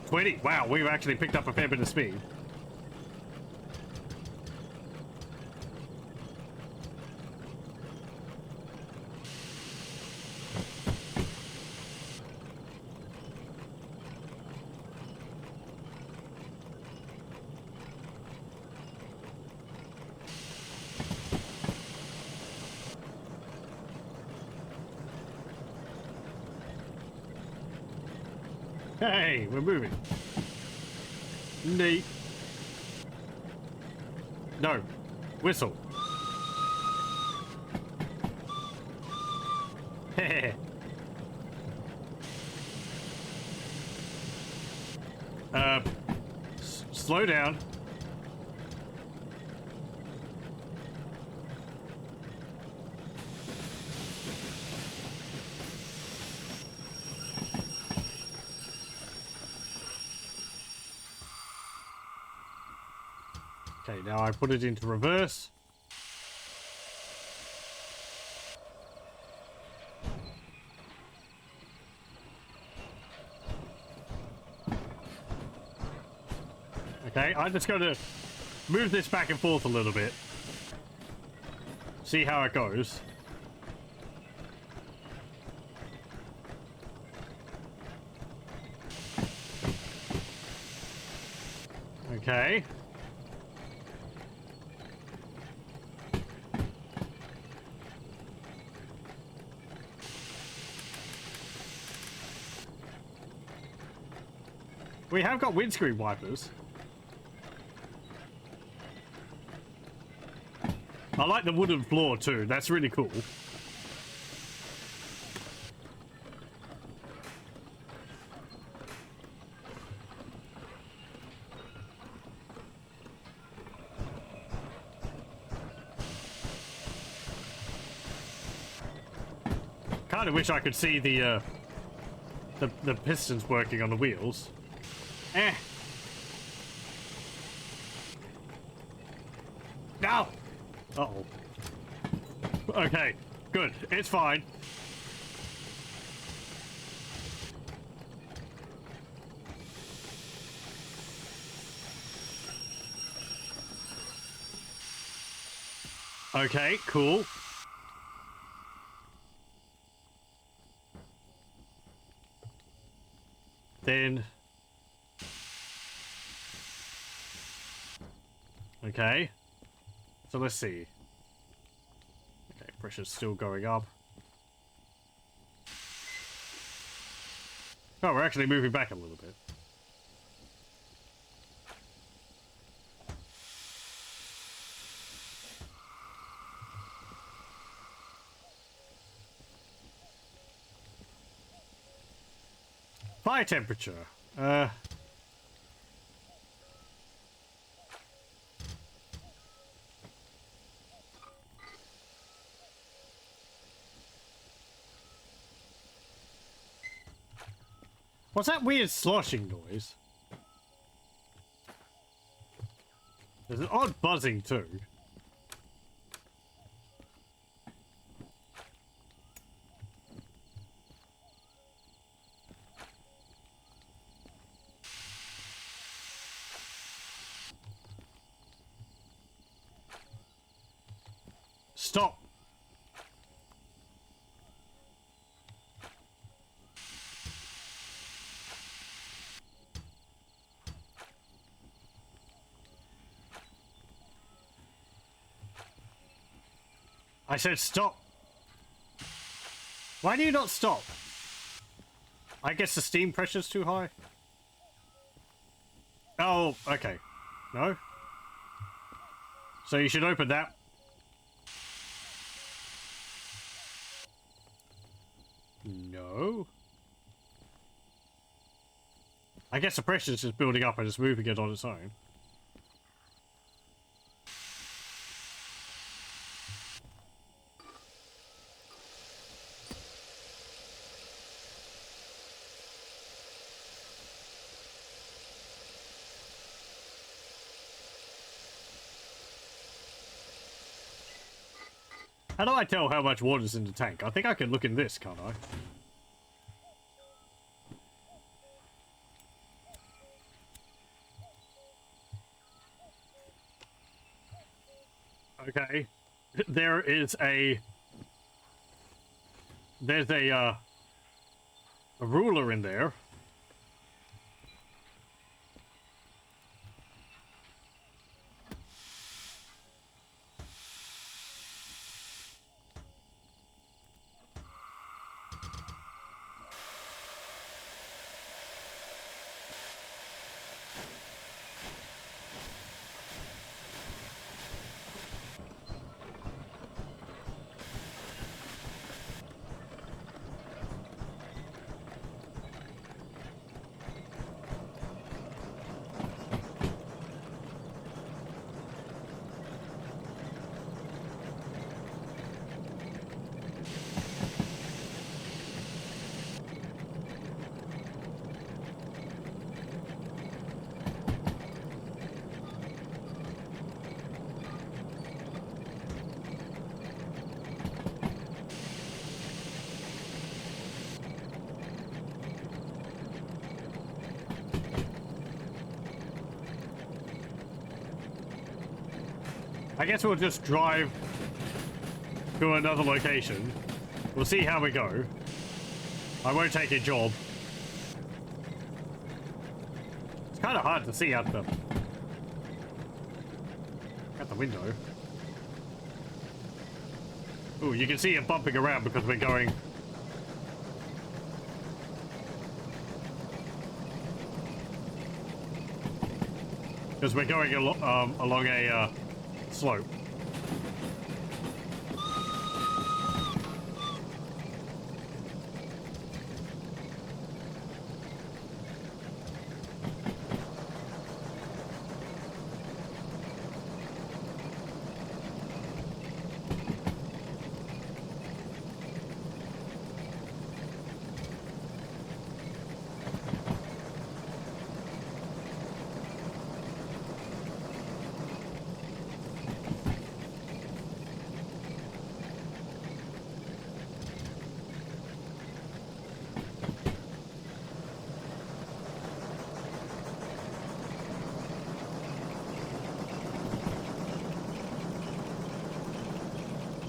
20. Wow, we've actually picked up a fair bit of speed. Hey, we're moving. Neat. No. Whistle. Slow down. Okay, now I put it into reverse. Okay, I'm just going to move this back and forth a little bit. See how it goes. Okay. We have got windscreen wipers. I like the wooden floor too. That's really cool. Kind of wish I could see the pistons working on the wheels. Eh. No! Uh-oh. Okay, good. It's fine. Okay, cool. Then... Okay. So let's see. Okay, pressure's still going up. Oh, we're actually moving back a little bit. Fire temperature. What's that weird sloshing noise? There's an odd buzzing too. Stop. I said stop. Why do you not stop? I guess the steam pressure's too high. Oh, okay. No? So you should open that. No? I guess the pressure's just building up and it's moving it on its own. How do I tell how much water's in the tank? I think I can look in this, can't I? Okay. There's a ruler in there. I guess we'll just drive to another location. We'll see how we go. I won't take a job. It's kind of hard to see out the a window. Ooh, you can see it bumping around because we're going... Because we're going along a slope.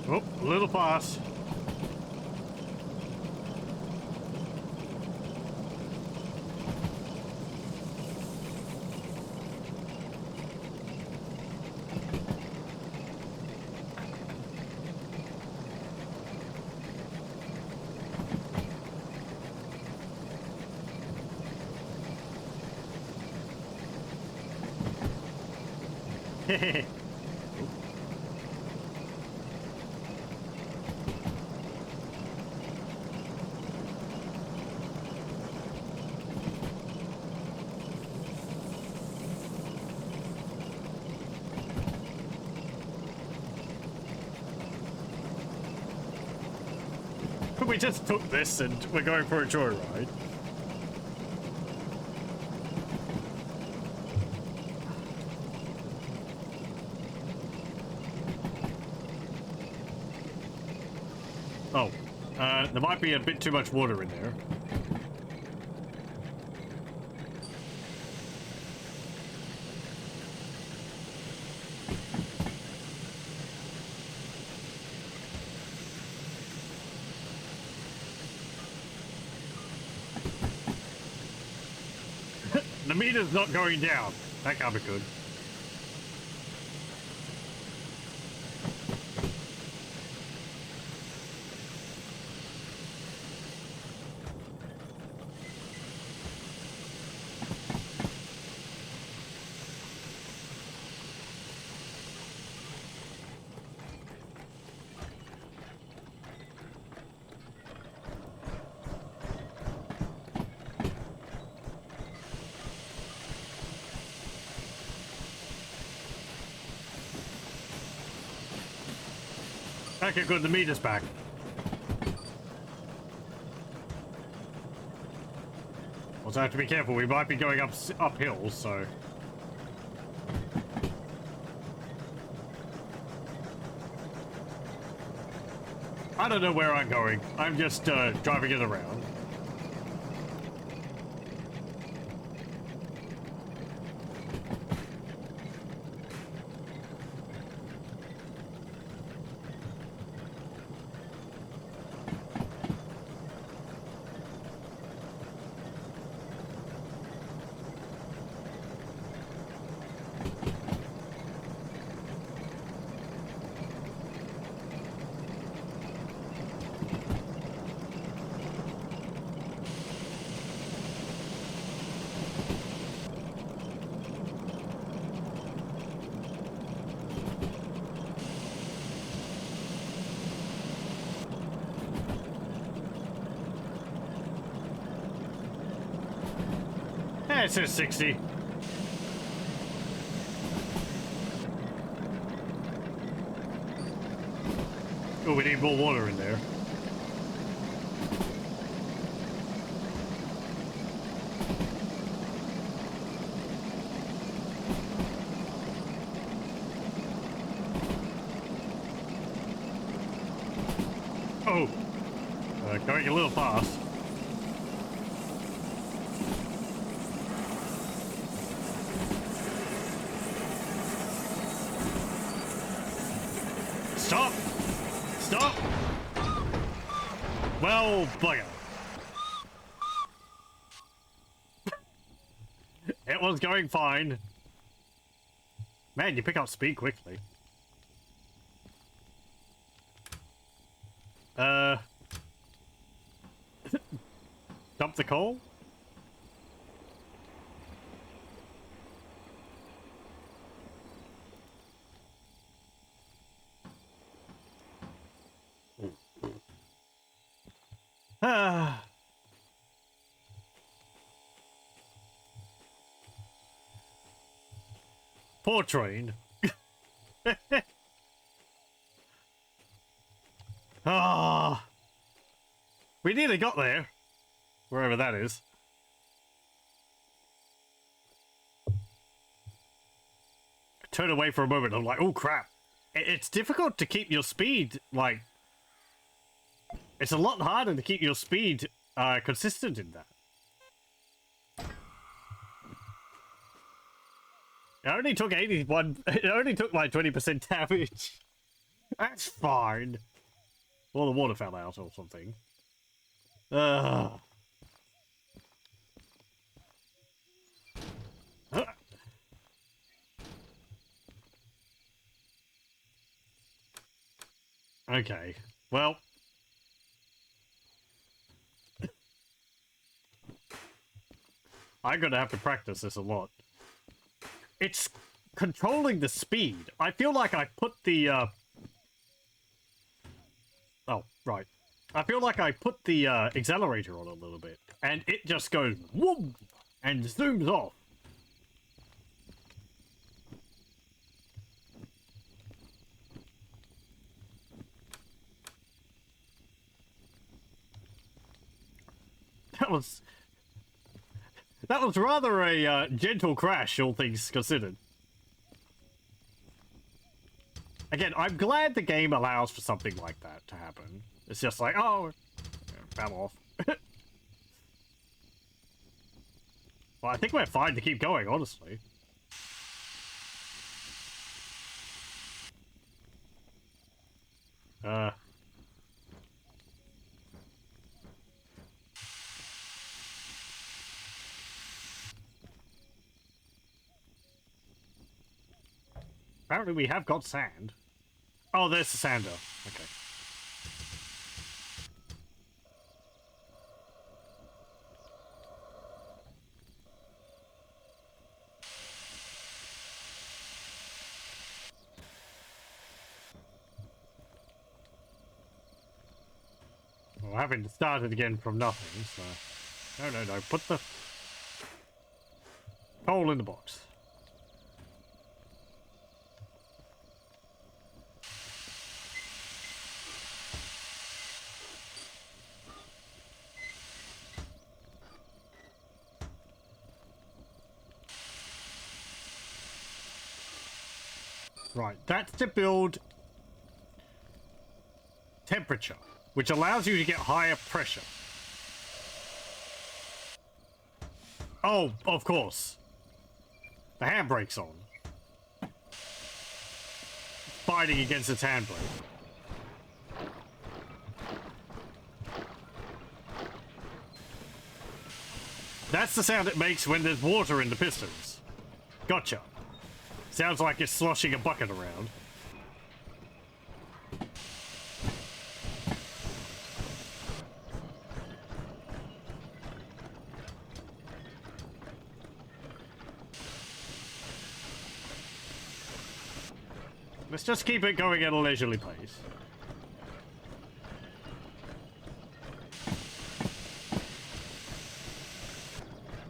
Oh, a little fast. Hehehe. We just took this and we're going for a joyride. Oh, there might be a bit too much water in there. The meter's not going down. That can't be good. Okay, good, the meter's back. Also have to be careful, we might be going uphill, so... I don't know where I'm going. I'm just driving it around. It says 60. Oh, we need more water in there. Oh, going a little fast. Stop! Stop! Well, bugger. It was going fine. Man, you pick up speed quickly. Uh, dump the coal? Ah. Poor train. Ah. We nearly got there. Wherever that is. Turn away for a moment. I'm like, oh crap. It's difficult to keep your speed, like... It's a lot harder to keep your speed consistent in that. It only took 81... It only took like 20% damage. That's fine. Well, the water fell out or something. Ugh. Okay. Well... I'm gonna have to practice this a lot. It's controlling the speed. I feel like I put the, Oh, right. I feel like I put the, accelerator on a little bit. And it just goes, whoom! And zooms off. That was... That was rather a, gentle crash, all things considered. Again, I'm glad the game allows for something like that to happen. It's just like, oh, fell off. Well, I think we're fine to keep going, honestly. Apparently we have got sand. Oh, there's the sander. Okay. Well, having to start it again from nothing, so... No. Put the coal in the box. Right, that's to build temperature, which allows you to get higher pressure. Oh, of course. The handbrake's on. Fighting against its handbrake. That's the sound it makes when there's water in the pistons. Gotcha. Sounds like it's sloshing a bucket around. Let's just keep it going at a leisurely pace.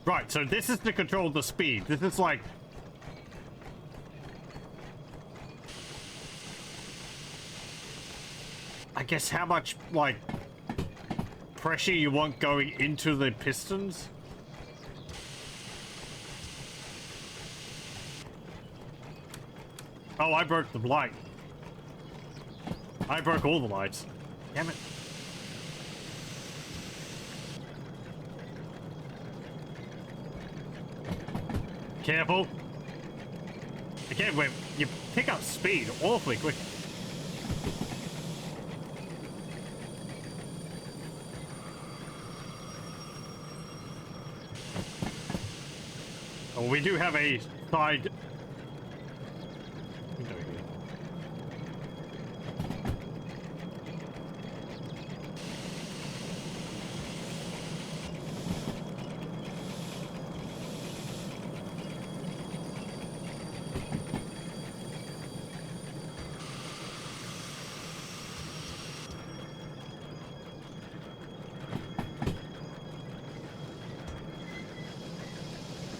Right, so this is to control the speed. This is like... I guess how much, like, pressure you want going into the pistons? Oh, I broke the light. I broke all the lights. Damn it. Careful. Again, when you pick up speed awfully quick. Oh, we do have a side window here.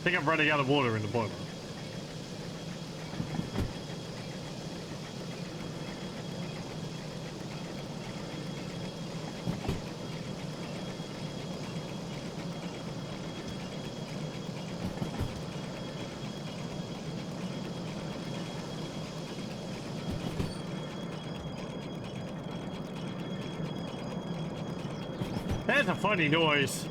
think I'm running out of water in the boiler. That's a funny noise.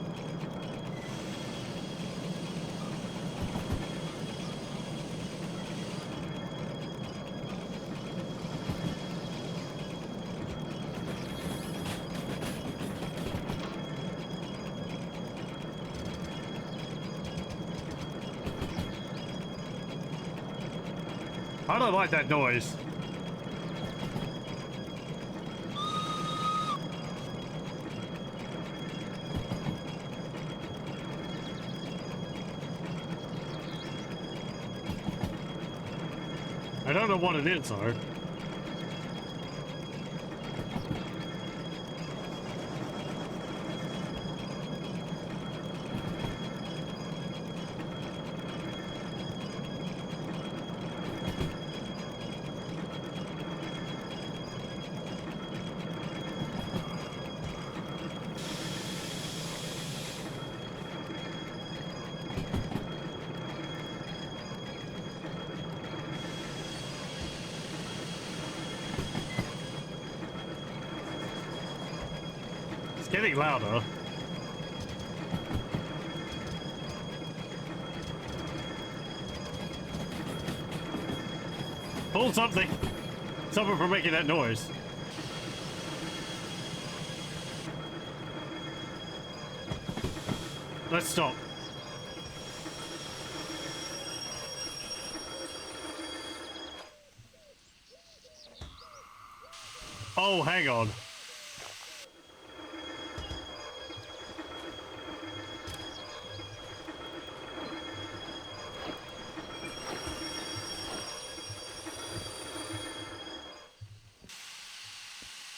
I don't like that noise. I don't know what it is, though. It's getting louder. Pull something! Something for making that noise. Let's stop. Oh, hang on.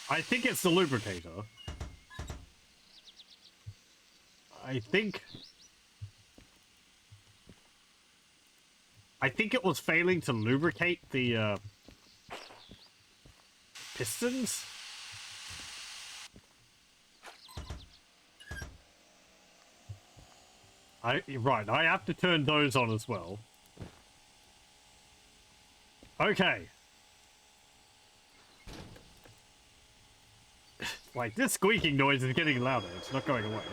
I think it's the lubricator. I think it was failing to lubricate the pistons. Right, I have to turn those on as well. Okay. Like, this squeaking noise is getting louder. It's not going away.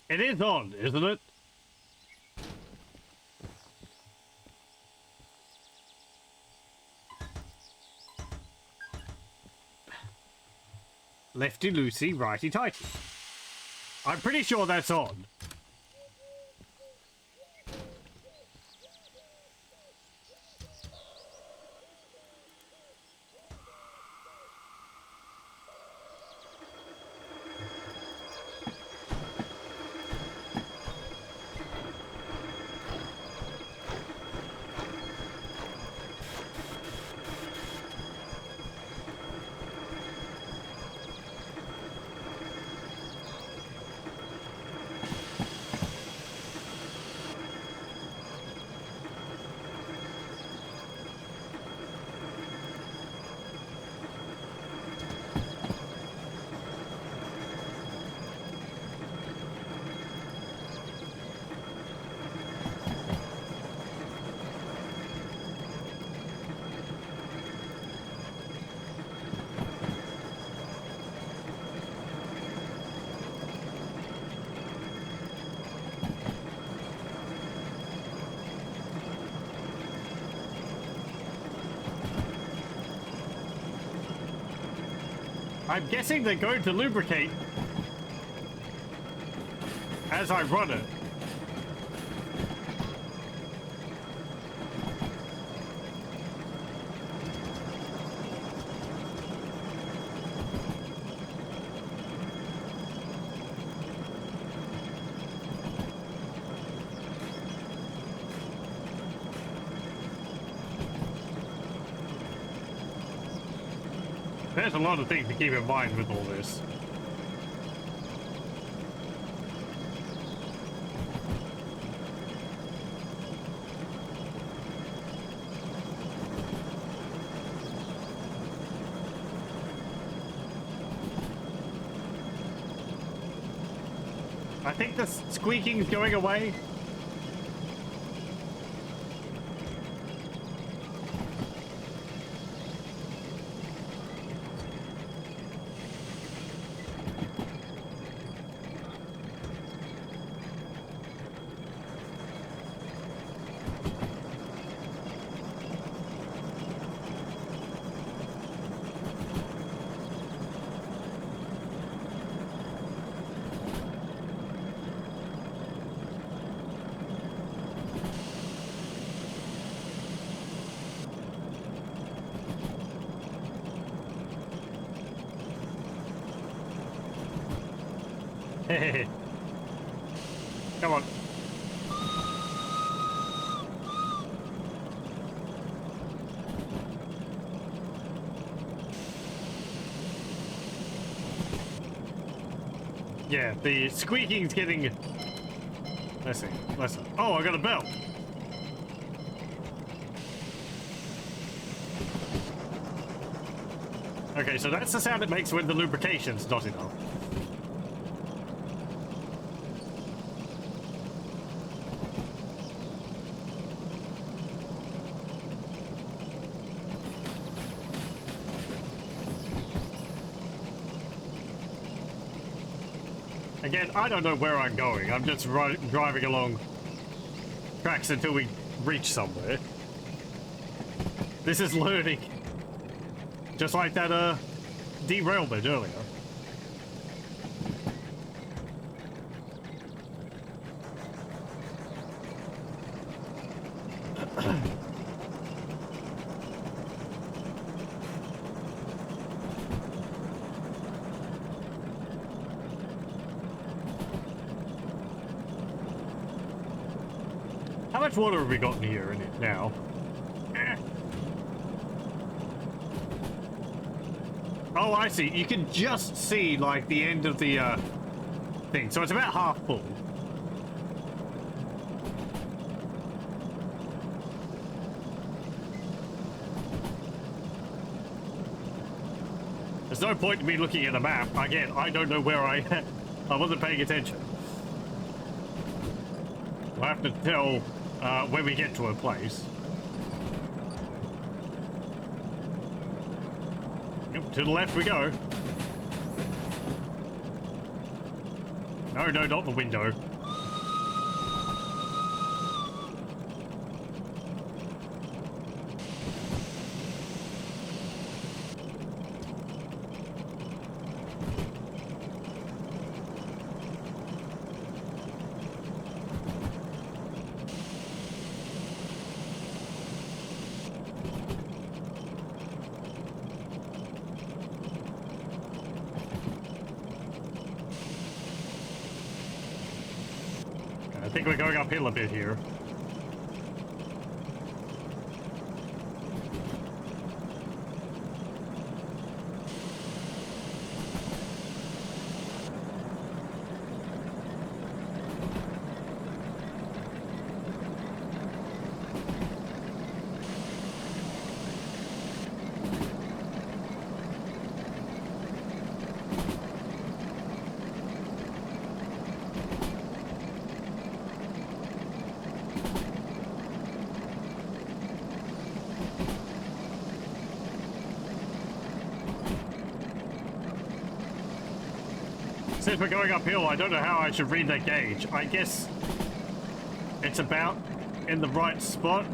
It is on, isn't it? Lefty loosey, righty tighty. I'm pretty sure that's on. I'm guessing they're going to lubricate as I run it. There's a lot of things to keep in mind with all this. I think the squeaking is going away. Come on. Yeah, the squeaking's getting... Let's see. Listen. Oh, I got a bell. Okay, so that's the sound it makes when the lubrication's not enough. Again, I don't know where I'm going. I'm just driving along tracks until we reach somewhere. This is learning. Just like that, derailment earlier. How much water have we got in here in it now? Oh, I see. You can just see, like, the end of the, thing. So it's about half full. There's no point in me looking at a map. Again, I don't know where I am. I wasn't paying attention. We'll have to tell, when we get to a place. Yep, to the left we go. No, no, not the window. I think we're going uphill a bit here. Since we're going uphill, I don't know how I should read that gauge. I guess it's about in the right spot.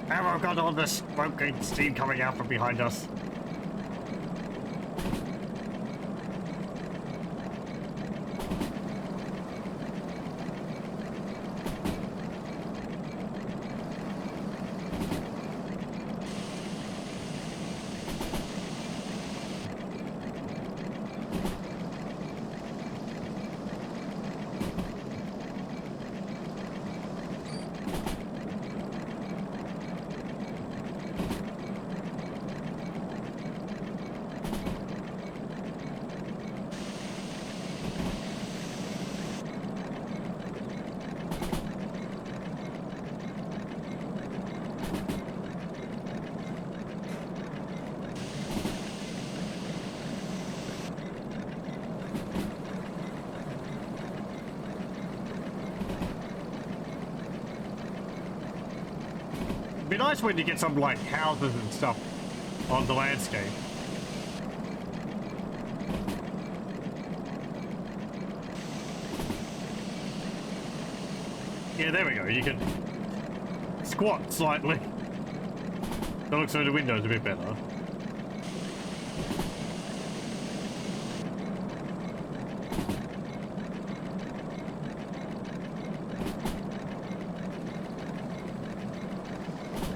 Now I've got all this smoking steam coming out from behind us. It'd be nice when you get some, like, houses and stuff on the landscape. Yeah, there we go. You can squat slightly. That looks through the windows a bit better.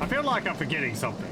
I feel like I'm forgetting something.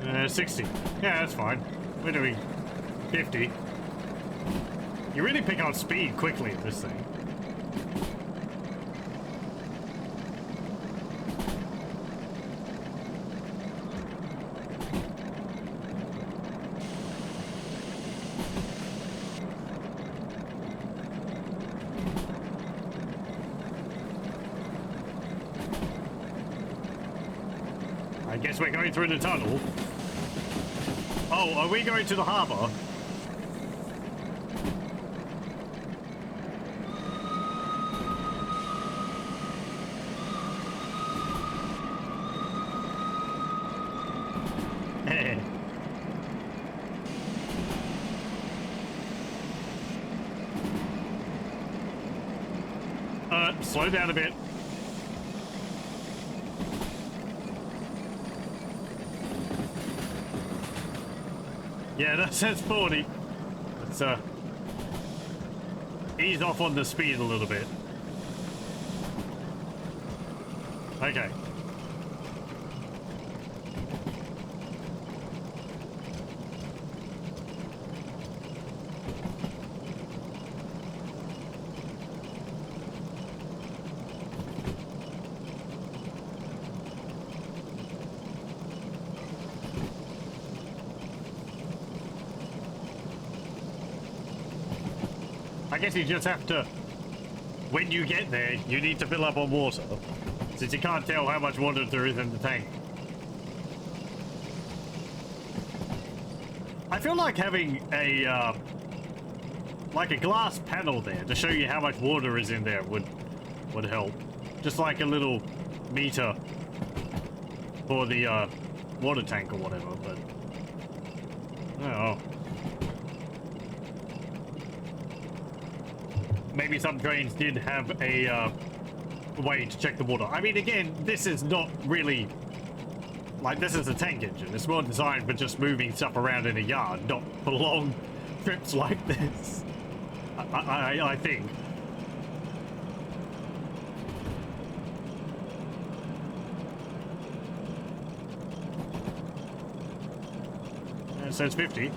Uh, 60. Yeah, that's fine. We're doing 50. You really pick up speed quickly in this thing. I guess we're going through the tunnel. Oh, are we going to the harbour? Slow down a bit. Yeah, that says 40. Let's ease off on the speed a little bit. Okay. I guess you just have to, when you get there, you need to fill up on water, since you can't tell how much water there is in the tank. I feel like having a, like a glass panel there to show you how much water is in there would help. Just like a little meter for the water tank or whatever, but oh. Maybe some trains did have a way to check the water. I mean, again, this is not really like, this is a tank engine. It's more designed for just moving stuff around in a yard, not for long trips like this. I think. It says 50.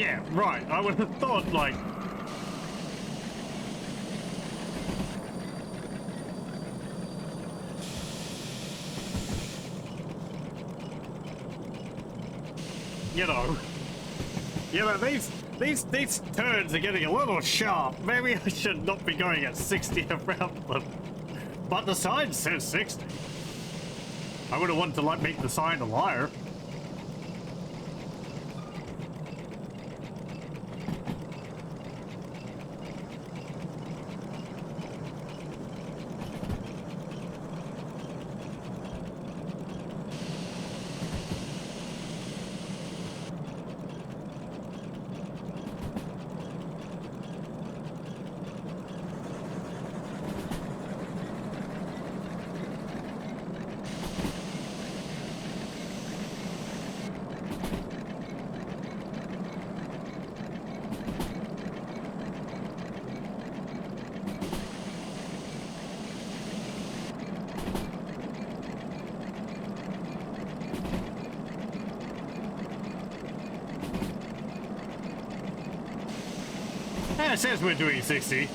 Yeah, right. I would have thought, like... You know... Yeah, but these turns are getting a little sharp. Maybe I should not be going at 60 around them. But the sign says 60. I would have wanted to, like, make the sign a liar. Yeah, it says we're doing 60.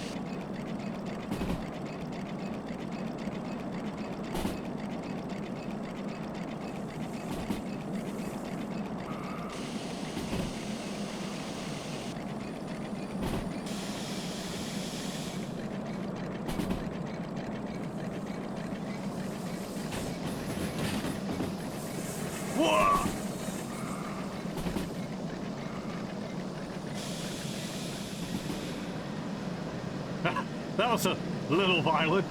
Whoa! That was a little violent.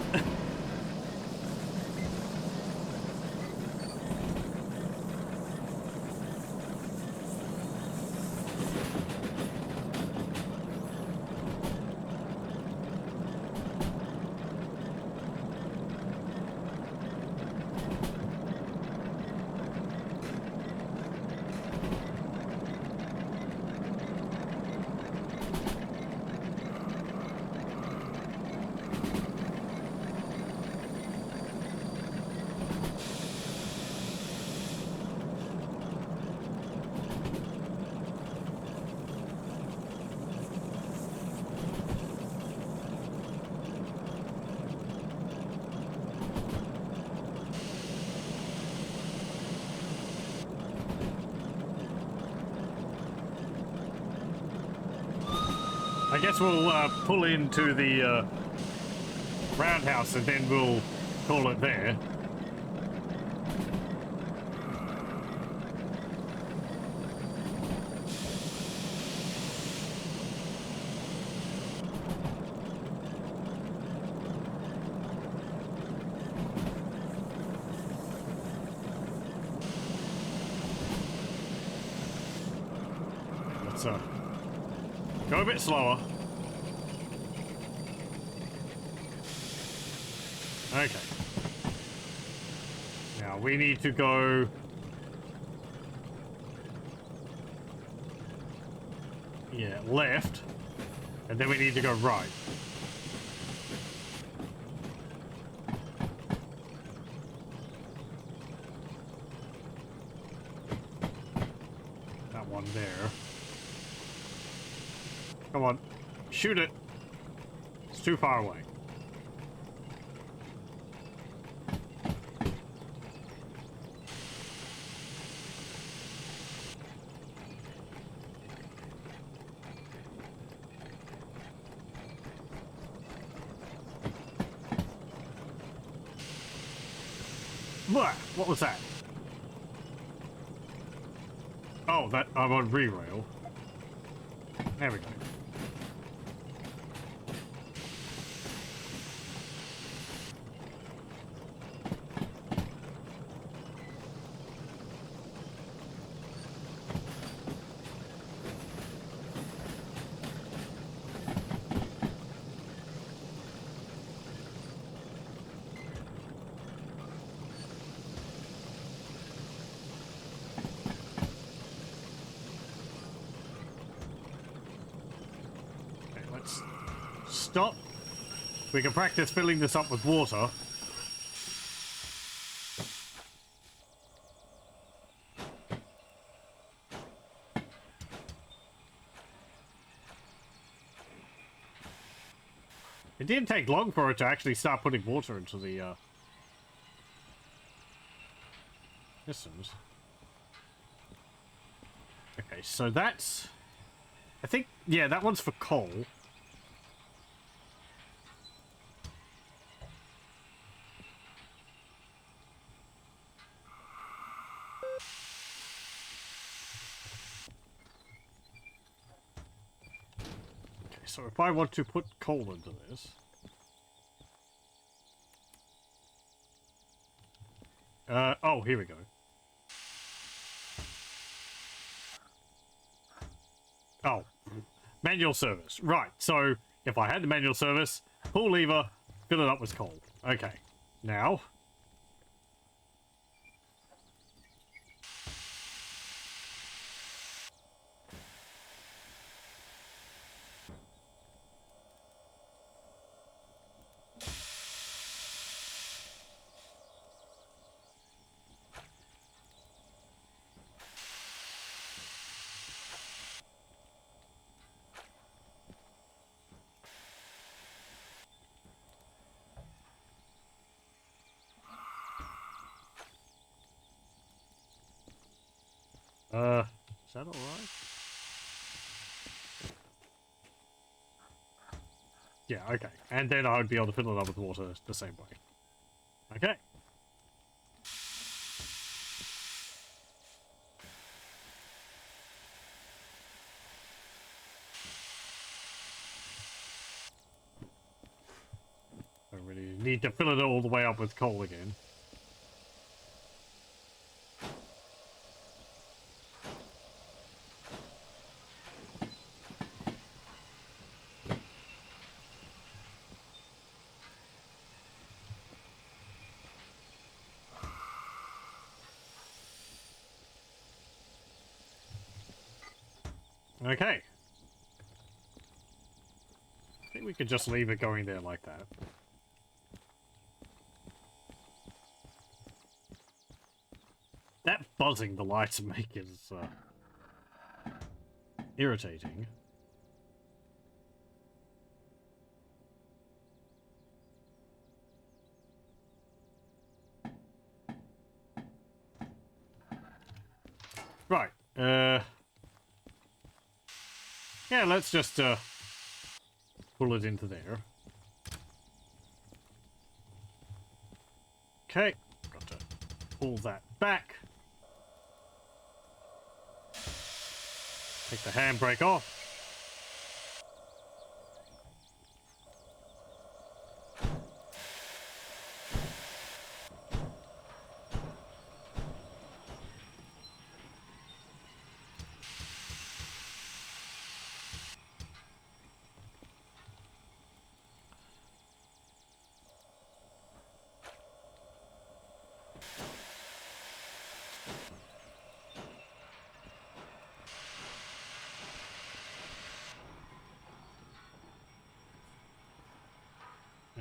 I guess we'll pull into the roundhouse and then we'll call it there. Let's go a bit slower. Okay. Now we need to go... Yeah, left. And then we need to go right. That one there. Come on. Shoot it. It's too far away. What was that? Oh, that I'm on re-rail. There we go. Stop. We can practice filling this up with water. It didn't take long for it to actually start putting water into the systems. Okay, so that's... I think, yeah, that one's for coal. Okay, so if I want to put coal into this... oh, here we go. Oh, manual service. Right, so if I had the manual service, pull lever, fill it up with coal. Okay, now... is that alright? Yeah, okay. And then I would be able to fill it up with water the same way. Okay. I really need to fill it all the way up with coal again. Okay. I think we could just leave it going there like that. That buzzing the lights make is irritating. Right. Yeah, let's just pull it into there. Okay. Got to pull that back. Take the handbrake off.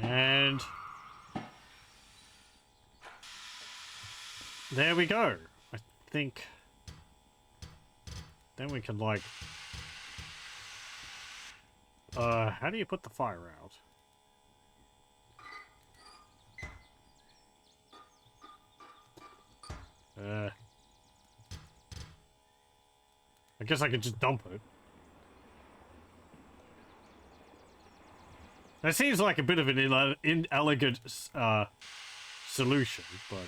And there we go. I think then we can like how do you put the fire out? I guess I could just dump it. That seems like a bit of an inelegant solution, but...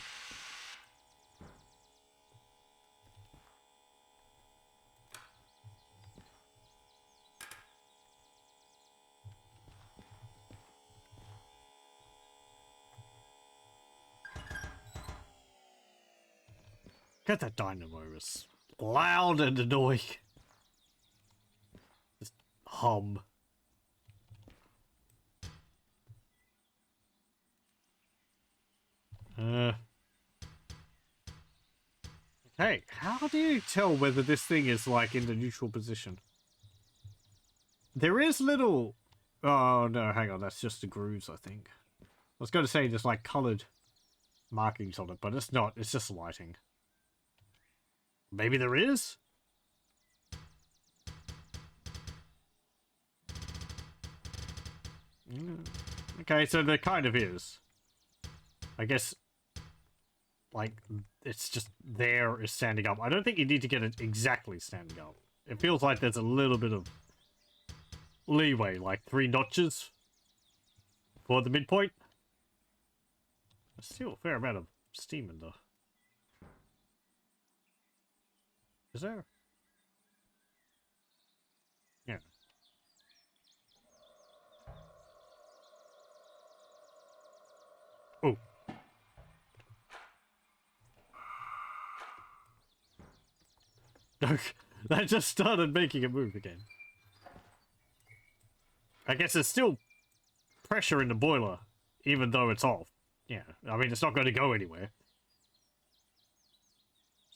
Get that dynamo is loud and annoying. Just hum. Okay, how do you tell whether this thing is like in the neutral position? There is little... Oh no, hang on, that's just the grooves, I think. I was going to say there's like coloured markings on it, but it's not, it's just lighting. Maybe there is? Okay, so there kind of is. I guess, like, it's just there is standing up. I don't think you need to get it exactly standing up. It feels like there's a little bit of leeway, like 3 notches for the midpoint. There's still a fair amount of steam in the... Is there? Yeah. Oh. That just started making a move again. I guess there's still pressure in the boiler, even though it's off. Yeah, I mean, it's not going to go anywhere.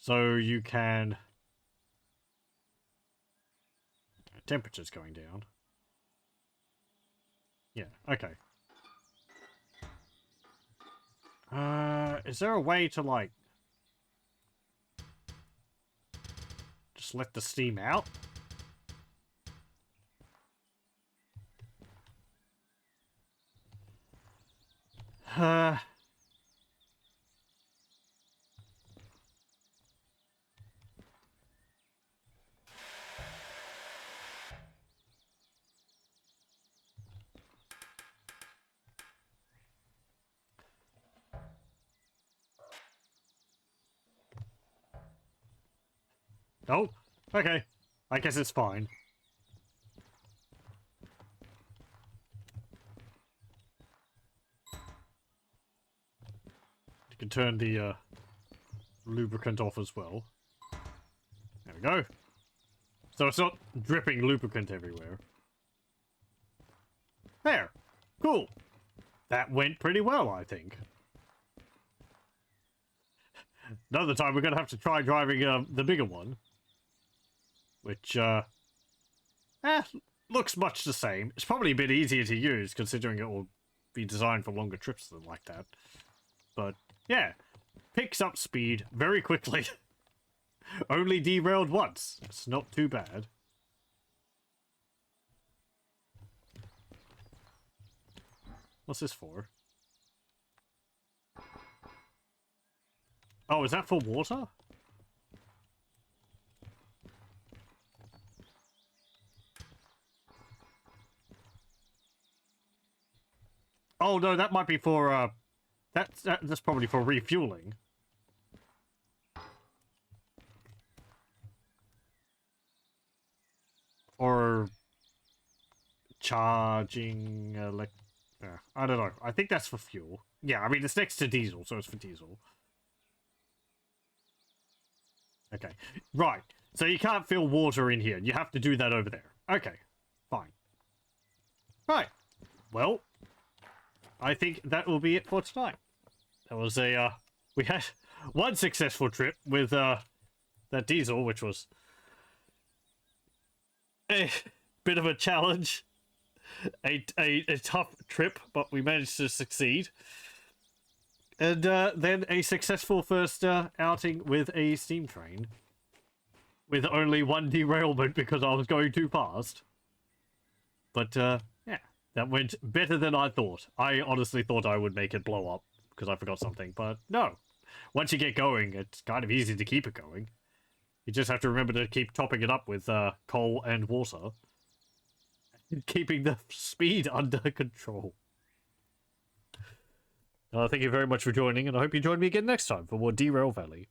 So you can... Temperature's going down. Yeah, okay. Is there a way to, like... just let the steam out? Oh, okay. I guess it's fine. You can turn the lubricant off as well. There we go. So it's not dripping lubricant everywhere. There. Cool. That went pretty well, I think. Another time we're going to have to try driving the bigger one. Which, looks much the same. It's probably a bit easier to use, considering it will be designed for longer trips than like that. But, yeah. Picks up speed very quickly. Only derailed once. It's not too bad. What's this for? Oh, is that for water? Oh, no, that might be for, that's probably for refueling. Or charging, I don't know. I think that's for fuel. Yeah, I mean, it's next to diesel, so it's for diesel. Okay, right. So you can't fill water in here. You have to do that over there. Okay, fine. Right. Well, I think that will be it for tonight. That was a, we had one successful trip with, that diesel, which was a bit of a challenge. A tough trip, but we managed to succeed. And then a successful first outing with a steam train. With only one derailment because I was going too fast. But, yeah, that went better than I thought. I honestly thought I would make it blow up because I forgot something, but no. Once you get going, it's kind of easy to keep it going. You just have to remember to keep topping it up with coal and water. Keeping the speed under control. Thank you very much for joining, and I hope you join me again next time for more Derail Valley.